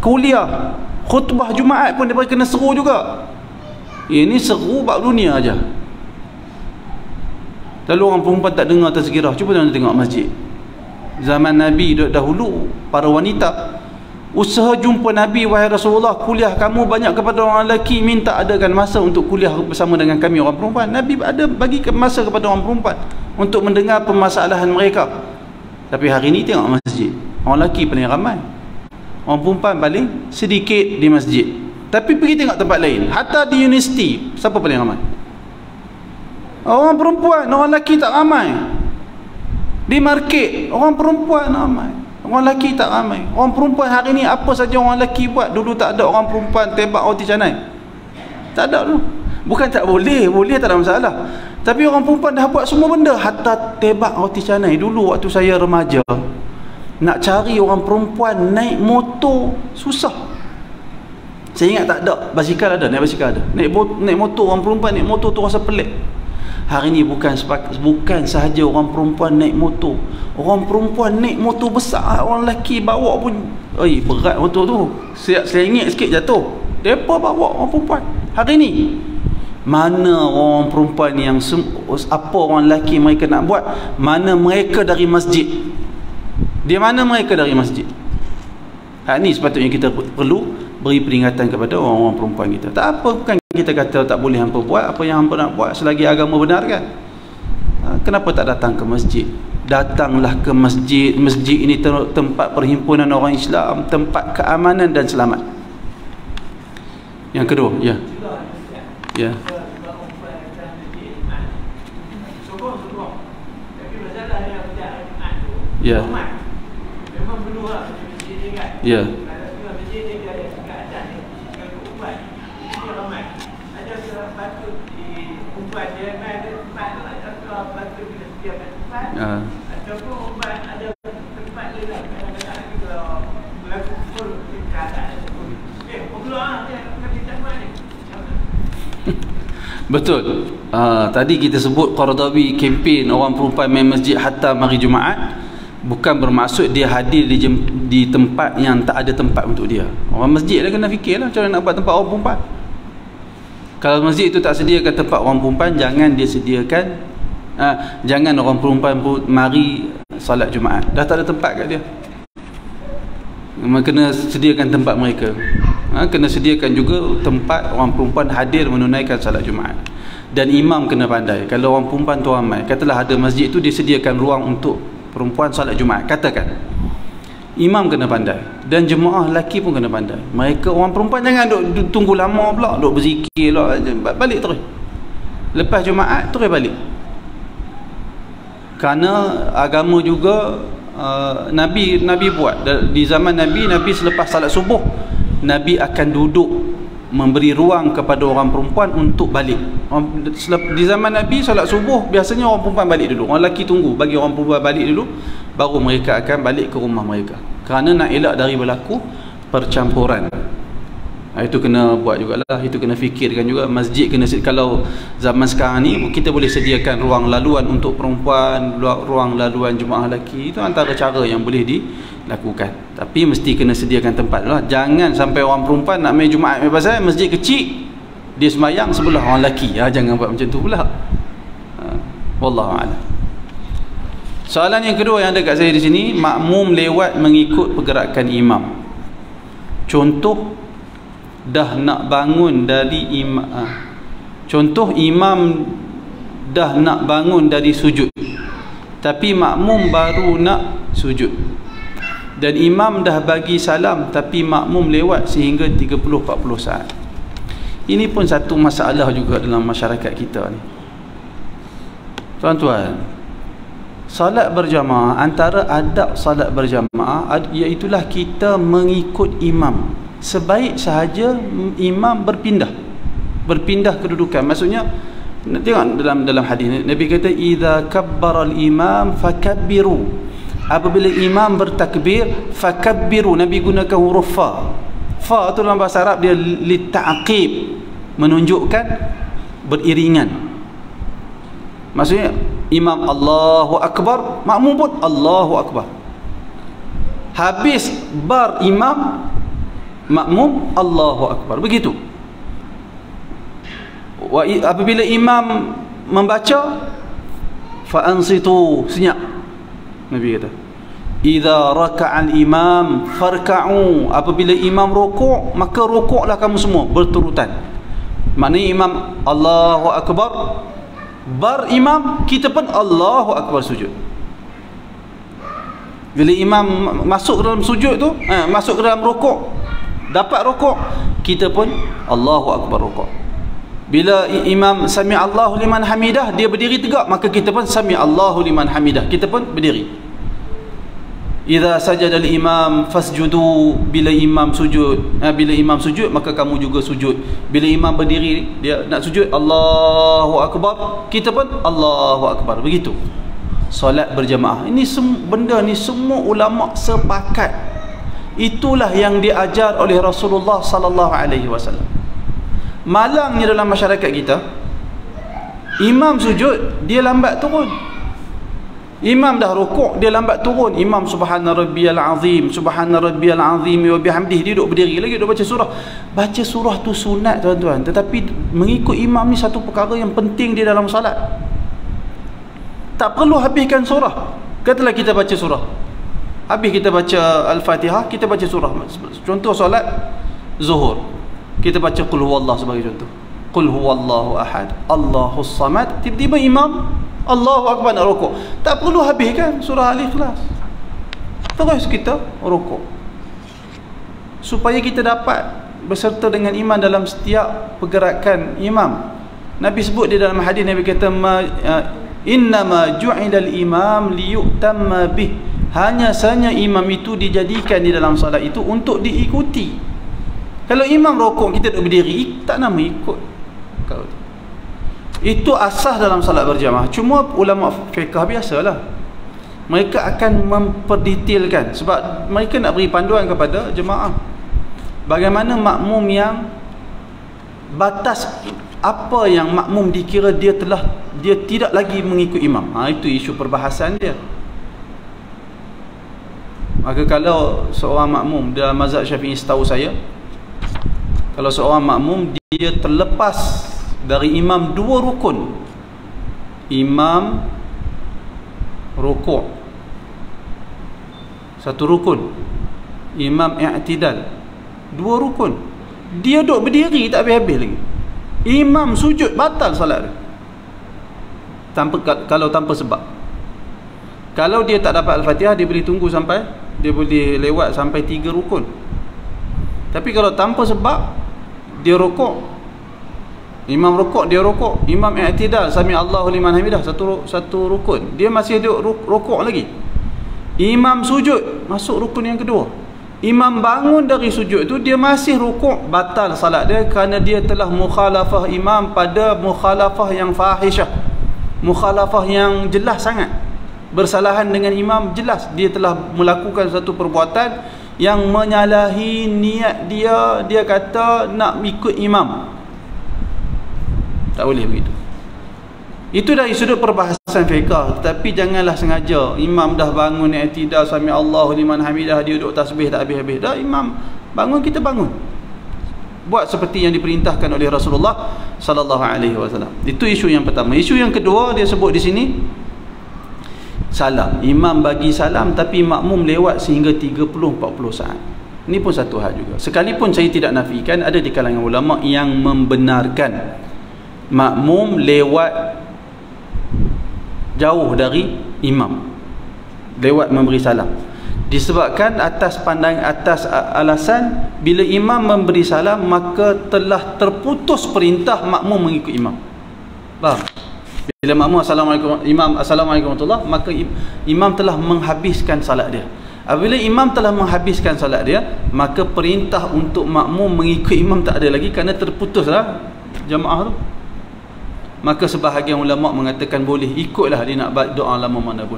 kuliah, Khutbah Jumaat pun mereka kena seru juga. Ini seru bab dunia aja. Lalu orang perempuan tak dengar tazkirah. Cuba tengok masjid zaman Nabi dahulu, para wanita usaha jumpa Nabi, wahai Rasulullah, kuliah kamu banyak kepada orang lelaki, minta adakan masa untuk kuliah bersama dengan kami orang perempuan. Nabi ada bagi masa kepada orang perempuan untuk mendengar permasalahan mereka. Tapi hari ini tengok masjid, orang lelaki paling ramai, orang perempuan paling sedikit di masjid. Tapi pergi tengok tempat lain, hatta di universiti, siapa paling ramai? Orang perempuan, orang lelaki tak ramai. Di market, orang perempuan ramai, orang lelaki tak ramai. Orang perempuan hari ni apa saja orang lelaki buat, dulu tak ada orang perempuan tebak roti canai. Tak ada dulu. Bukan tak boleh, boleh tak ada masalah. Tapi orang perempuan dah buat semua benda, hatta tebak roti canai. Dulu waktu saya remaja, nak cari orang perempuan naik motor susah. Saya ingat tak ada, basikal ada, naik basikal ada. Naik motor, orang perempuan naik motor tu rasa pelik. Hari ni bukan sahaja orang perempuan naik motor. Orang perempuan naik motor besar, orang lelaki bawa pun berat motor tu. Selengit sikit jatuh. Depa bawa orang perempuan. Hari ni mana orang perempuan yang apa orang lelaki mereka nak buat? Mana mereka dari masjid? Di mana mereka dari masjid? Hari ni sepatutnya kita perlu beri peringatan kepada orang-orang perempuan kita. Tak apa, bukan kita kata tak boleh hampa buat apa yang hampa nak buat selagi agama benar kan. Kenapa tak datang ke masjid? Datanglah ke masjid. Masjid ini tempat perhimpunan orang Islam, tempat keamanan dan selamat. Yang kedua, ya. Ya. Ya. Ya. Betul. Tadi kita sebut Qaradawi kempen orang perempuan main masjid hatta hari Jumaat, bukan bermaksud dia hadir di tempat yang tak ada tempat untuk dia. Orang masjid dah kena fikirlah macam mana nak buat tempat orang perempuan. Kalau masjid itu tak sediakan tempat orang perempuan, jangan dia sediakan, jangan orang perempuan pun mari solat Jumaat. Dah tak ada tempat kat dia. Kena sediakan tempat mereka. Kena sediakan juga tempat orang perempuan hadir menunaikan salat Jumaat. Dan imam kena pandai. Kalau orang perempuan tu ramai, katalah ada masjid tu dia sediakan ruang untuk perempuan salat Jumaat, katakan, imam kena pandai dan jemaah lelaki pun kena pandai. Mereka orang perempuan jangan duk tunggu lama pula, duk berzikir lah, balik terus. Lepas Jumaat terus balik. Kerana agama juga Nabi buat di zaman Nabi selepas salat subuh Nabi akan duduk memberi ruang kepada orang perempuan untuk balik. Di zaman Nabi salat subuh biasanya orang perempuan balik dulu, orang lelaki tunggu bagi orang perempuan balik dulu, baru mereka akan balik ke rumah mereka, kerana nak elak dari berlaku percampuran. Itu kena buat jugalah, itu kena fikirkan juga. Masjid kena, kalau zaman sekarang ni kita boleh sediakan ruang laluan untuk perempuan, ruang laluan jemaah lelaki, itu antara cara yang boleh dilakukan. Tapi mesti kena sediakan tempat lah. Jangan sampai orang perempuan nak main Jumaat pasal masjid kecil, dia sembahyang sebelah orang lelaki. Jangan buat macam tu pula. Wallahu a'lam. Soalan yang kedua yang ada kat saya di sini, makmum lewat mengikut pergerakan imam. Contoh dah nak bangun dari contoh imam dah nak bangun dari sujud, tapi makmum baru nak sujud, dan imam dah bagi salam tapi makmum lewat sehingga 30-40 saat. Ini pun satu masalah juga dalam masyarakat kita ni, tuan-tuan. Salat berjamaah, antara adab salat berjamaah iaitulah kita mengikut imam. Sebaik sahaja imam berpindah kedudukan. Maksudnya tengok dalam hadis Nabi kata idza kabbara al-imam fakabbiru. Apabila imam bertakbir fakabbiru. Nabi gunakan huruf fa. Fa tu dalam bahasa Arab dia litaqib, menunjukkan beriringan. Maksudnya imam Allahu akbar, makmum pun Allahu akbar. Habis bar imam makmum Allahu Akbar. Begitu. Apabila imam membaca, fa'ansitu, senyap. Nabi kata, idza raka'al imam farka'u, apabila imam rukuk, maka rukuklah kamu semua berturutan. Maknanya imam Allahu Akbar, imam, kita pun Allahu Akbar sujud. Bila imam masuk ke dalam sujud tu, masuk ke dalam rukuk, dapat rukuk, kita pun Allahu Akbar rukuk. Bila imam sami Allahu liman hamidah, dia berdiri tegak, maka kita pun sami Allahu liman hamidah, kita pun berdiri. Idza sajada al-imam fasjudu, bila imam sujud, maka kamu juga sujud. Bila imam berdiri, dia nak sujud, Allahu Akbar, kita pun Allahu Akbar. Begitu solat berjamaah. Ini benda ni semua ulama sepakat. Itulah yang diajar oleh Rasulullah sallallahu alaihi wasallam. Malangnya dalam masyarakat kita, imam sujud, dia lambat turun. Imam dah rukuk, dia lambat turun. Imam subhana rabbiyal azim, subhana rabbiyal azim wa bihamdihi, dia duduk berdiri lagi, duduk baca surah. Baca surah tu sunat tuan-tuan, tetapi mengikut imam ni satu perkara yang penting di dalam salat. Tak perlu habiskan surah. Katalah kita baca surah, habis kita baca Al-Fatihah, kita baca surah. Contoh solat zuhur, kita baca qul huwallah sebagai contoh, qul huwallahu ahad, Allahus samad. Tiba-tiba imam Allahu Akbar nak rukuk, tak perlu habiskan surah Al-Ikhlas, terus kita rukuk, supaya kita dapat berserta dengan imam dalam setiap pergerakan imam. Nabi sebut di dalam hadis, Nabi kata, innama ju'ilal imam liyutamma bih, hanya sahaja imam itu dijadikan di dalam salat itu untuk diikuti. Kalau imam rokok, kita duduk berdiri, tak nama ikut. Itu asas dalam salat berjamaah. Cuma ulama fiqh biasalah, mereka akan memperdetailkan, sebab mereka nak beri panduan kepada jemaah. Bagaimana makmum yang batas, apa yang makmum dikira dia tidak lagi mengikut imam. Itu isu perbahasan dia. Maka kalau seorang makmum dalam mazhab Syafi'i, setahu saya, kalau seorang makmum dia terlepas dari imam dua rukun, imam rukuk satu rukun, imam i'tidal dua rukun, dia duduk berdiri tak habis-habis lagi, imam sujud, batal salat dia. Kalau tanpa sebab. Kalau dia tak dapat Al-Fatihah, dia boleh tunggu sampai, dia boleh lewat sampai 3 rukun. Tapi kalau tanpa sebab, dia rukuk, imam rukuk, dia rukuk, imam i'tidal, sami Allahu liman hamidah, satu rukun, dia masih duduk rukuk lagi. Imam sujud, masuk rukun yang kedua. Imam bangun dari sujud tu, dia masih rukuk, batal salat dia, kerana dia telah mukhalafah imam pada mukhalafah yang fahishah, mukhalafah yang jelas sangat, bersalahan dengan imam jelas. Dia telah melakukan satu perbuatan yang menyalahi niat dia. Dia kata nak ikut imam, tak boleh begitu. Itu dari sudut perbahasan fiqh. Tapi janganlah sengaja imam dah bangun i'tidal, sami Allahu liman hamidah, dia duduk tasbih tak habis-habis. Dah imam bangun, kita bangun, buat seperti yang diperintahkan oleh Rasulullah sallallahu alaihi wasallam. Itu isu yang pertama. Isu yang kedua dia sebut di sini, salam. Imam bagi salam tapi makmum lewat sehingga 30-40 saat. Ini pun satu hal juga. Sekalipun saya tidak nafikan, ada di kalangan ulama yang membenarkan makmum lewat jauh dari imam, lewat memberi salam, disebabkan atas alasan bila imam memberi salam maka telah terputus perintah makmum mengikut imam. Faham? Bila makmum assalamualaikum, imam assalamualaikum warahmatullahi, maka imam telah menghabiskan salat dia. Apabila imam telah menghabiskan salat dia, maka perintah untuk makmum mengikut imam tak ada lagi, kerana terputuslah jamaah tu. Maka sebahagian ulama mengatakan boleh, ikutlah dia nak doa lama mana pun.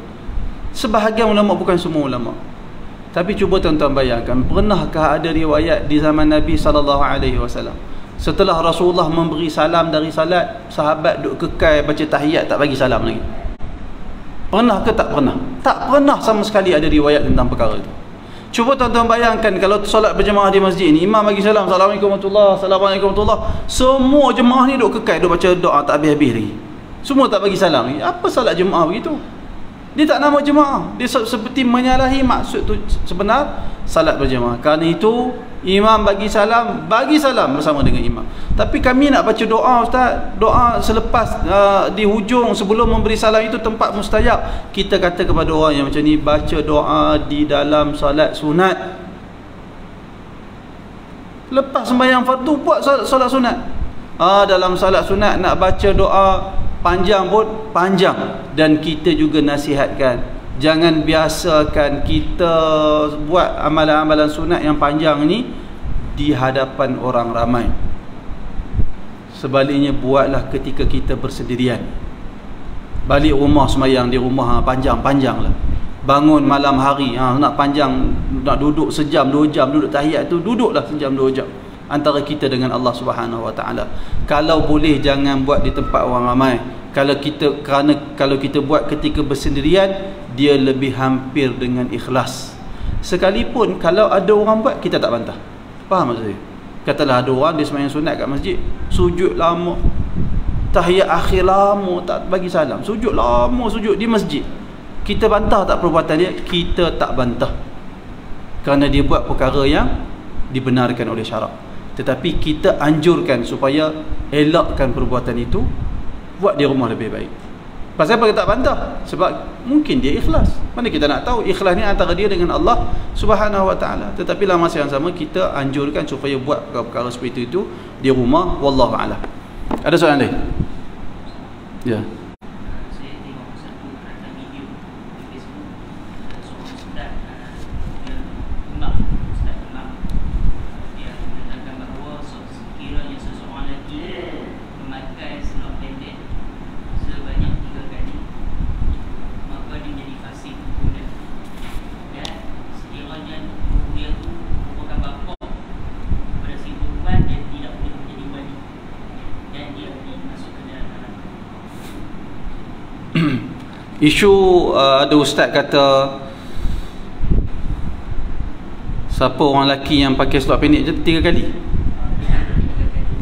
Sebahagian ulama, bukan semua ulama. Tapi cuba tuan-tuan bayangkan, pernahkah ada riwayat di zaman Nabi SAW, setelah Rasulullah memberi salam dari salat, sahabat duk kekal baca tahiyat, tak bagi salam lagi? Pernah ke tak pernah? Tak pernah sama sekali ada riwayat tentang perkara itu. Cuba tuan-tuan bayangkan kalau solat berjemaah di masjid ni, imam bagi salam, Assalamualaikum warahmatullahi, Assalamualaikum warahmatullahi, semua jemaah ni duk kekal, duk baca doa tak habis-habis lagi. Semua tak bagi salam. Apa salat jemaah begitu? Dia tak nama jemaah. Dia seperti menyalahi maksud tu sebenar salat berjemaah. Kerana itu imam bagi salam bersama dengan imam. Tapi kami nak baca doa, ustaz. Doa selepas di hujung sebelum memberi salam itu tempat mustajab. Kita kata kepada orang yang macam ni, baca doa di dalam solat sunat. Lepas sembahyang fardu buat solat sunat. Dalam solat sunat nak baca doa panjang pun panjang. Dan kita juga nasihatkan, jangan biasakan kita buat amalan-amalan sunat yang panjang ni di hadapan orang ramai. Sebaliknya buatlah ketika kita bersendirian. Balik rumah sembahyang di rumah panjang-panjang lah. Bangun malam hari nak panjang, nak duduk sejam 2 jam duduk tahiyat tu, duduklah sejam 2 jam antara kita dengan Allah Subhanahu Wa Taala. Kalau boleh jangan buat di tempat orang ramai. Kalau kita buat ketika bersendirian, dia lebih hampir dengan ikhlas. Sekalipun kalau ada orang buat, kita tak bantah. Faham maksud saya? Katalah ada orang dia sembahyang sunat kat masjid, sujud lama, tahiyat akhir lama, tak bagi salam, sujud lama, sujud di masjid. Kita bantah tak perbuatan dia? Kita tak bantah, kerana dia buat perkara yang dibenarkan oleh syarak. Tetapi kita anjurkan supaya elakkan perbuatan itu, buat di rumah lebih baik. Pasal apa kita tak bantah? Sebab mungkin dia ikhlas. Mana kita nak tahu ikhlas ni antara dia dengan Allah Subhanahu Wa Taala. Tetapi dalam masa yang sama kita anjurkan supaya buat perkara seperti itu di rumah. Wallahu a'lam. Ada soalan lain? Ya. Isu ada ustaz kata siapa orang lelaki yang pakai seluar pendek je 3 kali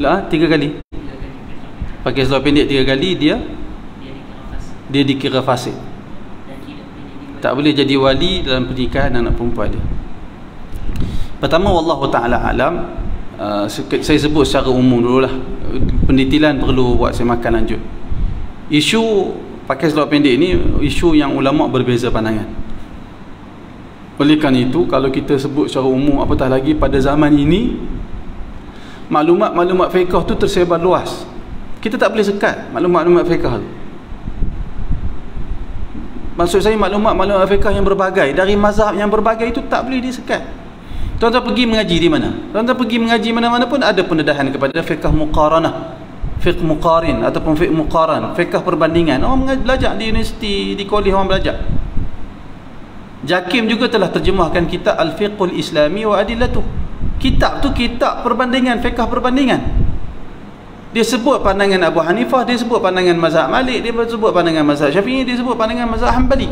lah, 3 kali pakai seluar pendek 3 kali dia dikira fasik, tak boleh jadi wali dalam pernikahan anak perempuan dia. Pertama, wallahu ta'ala alam, saya sebut secara umum dululah, pendetilan perlu buat saya makan lanjut. Isu pakai seluar pendek ni isu yang ulama berbeza pandangan. Oleh kerana itu, kalau kita sebut secara umum, apatah lagi pada zaman ini, maklumat-maklumat fiqh tu tersebar luas. Kita tak boleh sekat maklumat-maklumat fiqh tu. Maksud saya maklumat-maklumat fiqh yang berbagai, dari mazhab yang berbagai itu tak boleh disekat. Tuan-tuan pergi mengaji di mana? Tuan-tuan pergi mengaji mana-mana pun ada pendedahan kepada fiqh muqaranah, fiqh muqarin ataupun fiqh muqaran, fiqh perbandingan. Orang belajar di universiti, di kolej orang belajar. Jakim juga telah terjemahkan kitab Al-Fiqhul Islami wa Adillatuh. Kitab tu kitab perbandingan, fiqh perbandingan. Dia sebut pandangan Abu Hanifah, dia sebut pandangan mazhab Malik, dia sebut pandangan mazhab Syafi'i, dia sebut pandangan mazhab Hanbali.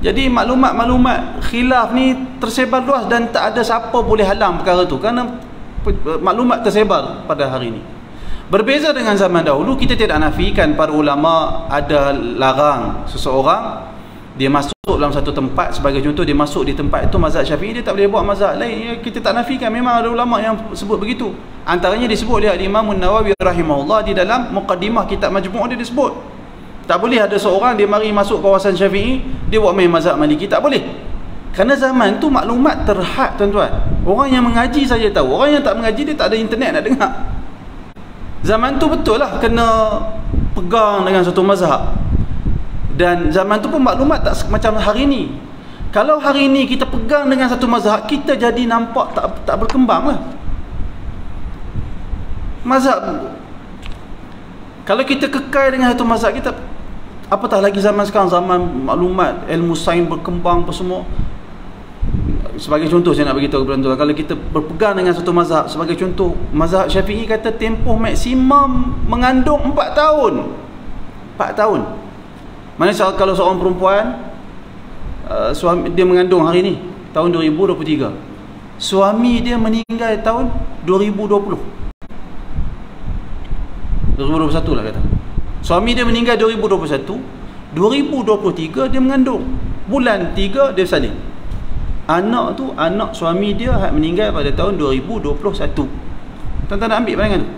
Jadi maklumat-maklumat khilaf ni tersebar luas dan tak ada siapa boleh halang perkara tu, kerana maklumat tersebar pada hari ini. Berbeza dengan zaman dahulu, kita tidak nafikan para ulama ada larang seseorang dia masuk dalam satu tempat. Sebagai contoh, dia masuk di tempat itu mazhab Syafi'i, dia tak boleh buat mazhab lain. Kita tak nafikan, memang ada ulama yang sebut begitu. Antaranya disebut oleh Imam Nawawi rahimahullah di dalam muqaddimah kitab Majmu' dia disebut, tak boleh ada seorang dia mari masuk kawasan Syafi'i, dia buat main mazhab Maliki, tak boleh. Kerana zaman tu maklumat terhad, tuan-tuan. Orang yang mengaji saja tahu, orang yang tak mengaji dia tak ada internet nak dengar. Zaman tu betul lah kena pegang dengan satu mazhab. Dan zaman tu pun maklumat tak macam hari ni. Kalau hari ni kita pegang dengan satu mazhab, kita jadi nampak tak berkembang lah mazhab. Kalau kita kekal dengan satu mazhab kita, apatah lagi zaman sekarang, zaman maklumat, ilmu sains berkembang apa semua. Sebagai contoh saya nak beritahu kepada tuan, kalau kita berpegang dengan satu mazhab, sebagai contoh mazhab Syafi'i kata tempoh maksimum mengandung 4 tahun. 4 tahun. Mana kalau seorang perempuan suami dia mengandung hari ni, tahun 2023. Suami dia meninggal tahun 2020. 2021 lah kata. Suami dia meninggal 2021, 2023 dia mengandung. Bulan 3 dia salin. Anak tu, anak suami dia meninggal pada tahun 2021. Tuan-tuan nak ambil pandangan tu?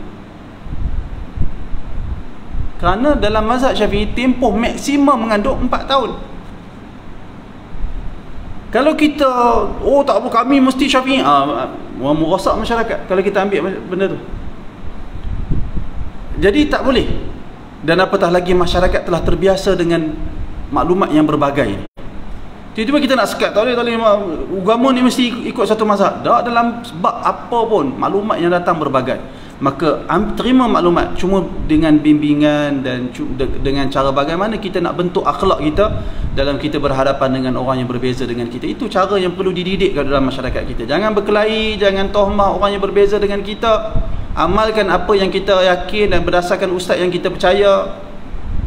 Kerana dalam mazhab Syafi'i tempoh maksimum mengandung 4 tahun. Kalau kita tak apa kami mesti Syafi'i, merosak masyarakat kalau kita ambil benda tu. Jadi tak boleh. Dan apatah lagi masyarakat telah terbiasa dengan maklumat yang berbagai. Tiba-tiba kita nak sekat, tak boleh agama ni mesti ikut satu mazhab. Tak, dalam sebab apa pun maklumat yang datang berbagai. Maka terima maklumat cuma dengan bimbingan dan dengan cara bagaimana kita nak bentuk akhlak kita dalam kita berhadapan dengan orang yang berbeza dengan kita. Itu cara yang perlu dididik dalam masyarakat kita. Jangan berkelahi, jangan tohmah orang yang berbeza dengan kita. Amalkan apa yang kita yakin dan berdasarkan ustaz yang kita percaya.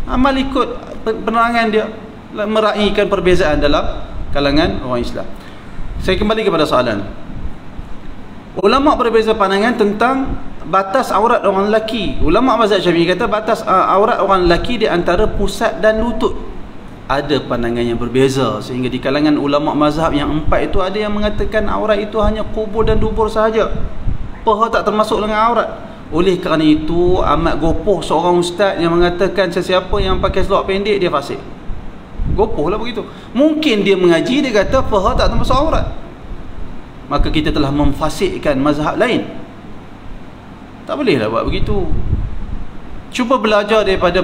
Amal ikut penerangan dia, meraihkan perbezaan dalam kalangan orang Islam. Saya kembali kepada soalan. Ulama berbeza pandangan tentang batas aurat orang lelaki. Ulama mazhab Syafi'i kata batas aurat orang lelaki di antara pusat dan lutut. Ada pandangan yang berbeza sehingga di kalangan ulama mazhab yang 4 itu ada yang mengatakan aurat itu hanya kubur dan dubur sahaja. Paha tak termasuk dengan aurat. Oleh kerana itu amat gopoh seorang ustaz yang mengatakan sesiapa yang pakai seluar pendek dia fasik. Gopoh lah begitu. Mungkin dia mengaji, dia kata paha tak termasuk aurat. Maka kita telah memfasikkan mazhab lain. Tak bolehlah buat begitu. Cuba belajar daripada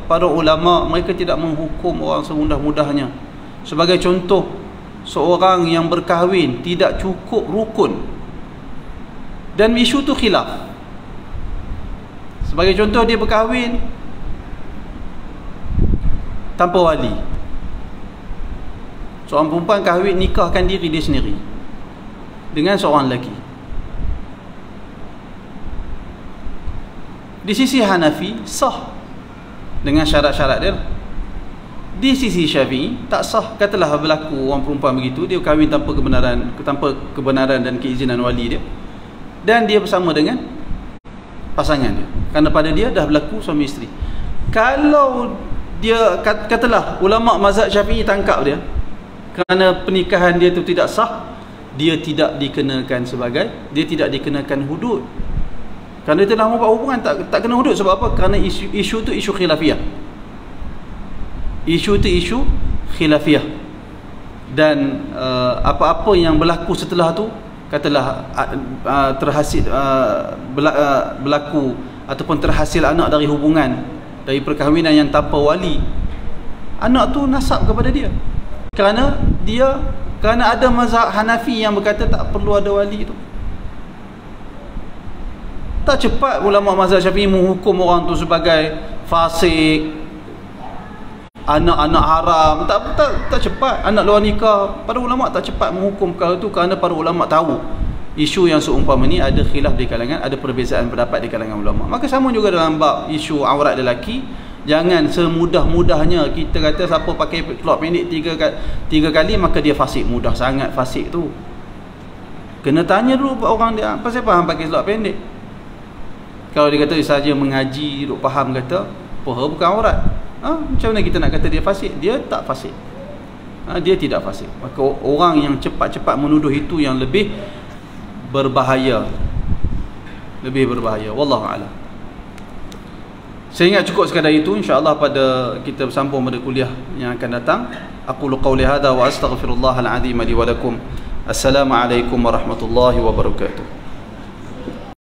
para ulama. Mereka tidak menghukum orang semudah-mudahnya. Sebagai contoh, seorang yang berkahwin tidak cukup rukun, dan isu tu khilaf. Sebagai contoh, dia berkahwin tanpa wali. Seorang perempuan kahwin nikahkan diri dia sendiri dengan seorang lelaki. Di sisi Hanafi sah dengan syarat-syarat dia. Di sisi Syafi'i tak sah. Katalah berlaku orang perempuan begitu, dia kahwin tanpa kebenaran dan keizinan wali dia, dan dia bersama dengan pasangan dia, kerana pada dia dah berlaku suami isteri. Kalau dia katalah ulama mazhab Syafi'i tangkap dia kerana pernikahan dia itu tidak sah, dia tidak dikenakan hudud. Kerana dia telah membuat hubungan, tak kena hudud. Sebab apa? Kerana isu tu isu khilafiyah. Isu khilafiyah. Dan apa-apa yang berlaku setelah tu, katalah terhasil berlaku ataupun terhasil anak dari hubungan, dari perkahwinan yang tanpa wali, anak tu nasab kepada dia. Kerana ada mazhab Hanafi yang berkata tak perlu ada wali tu. Tak cepat ulama mazhab Syafi'i menghukum orang tu sebagai fasik, anak-anak haram. Tak cepat. Anak luar nikah, para ulama tak cepat menghukum kalau tu, kerana para ulama tahu isu yang seumpama ni ada khilaf di kalangan, ada perbezaan pendapat di kalangan ulama. Maka sama juga dalam bab isu aurat lelaki. Jangan semudah-mudahnya kita kata siapa pakai seluar pendek tiga kali maka dia fasik. Mudah sangat fasik tu. Kena tanya dulu orang dia, apa siapa hang pakai seluar pendek? Kalau dia kata saja mengaji, duk faham kata paha bukan aurat, macam mana kita nak kata dia fasik? Dia tak fasik. Dia tidak fasik. Maka orang yang cepat-cepat menuduh itu yang lebih berbahaya. Wallahu a'lam. Saya ingat cukup sekadar itu. InsyaAllah pada kita bersambung pada kuliah yang akan datang. Aqulu qawli hadha wa astaghfirullahal azim li wa lakum. Assalamualaikum warahmatullahi wabarakatuh.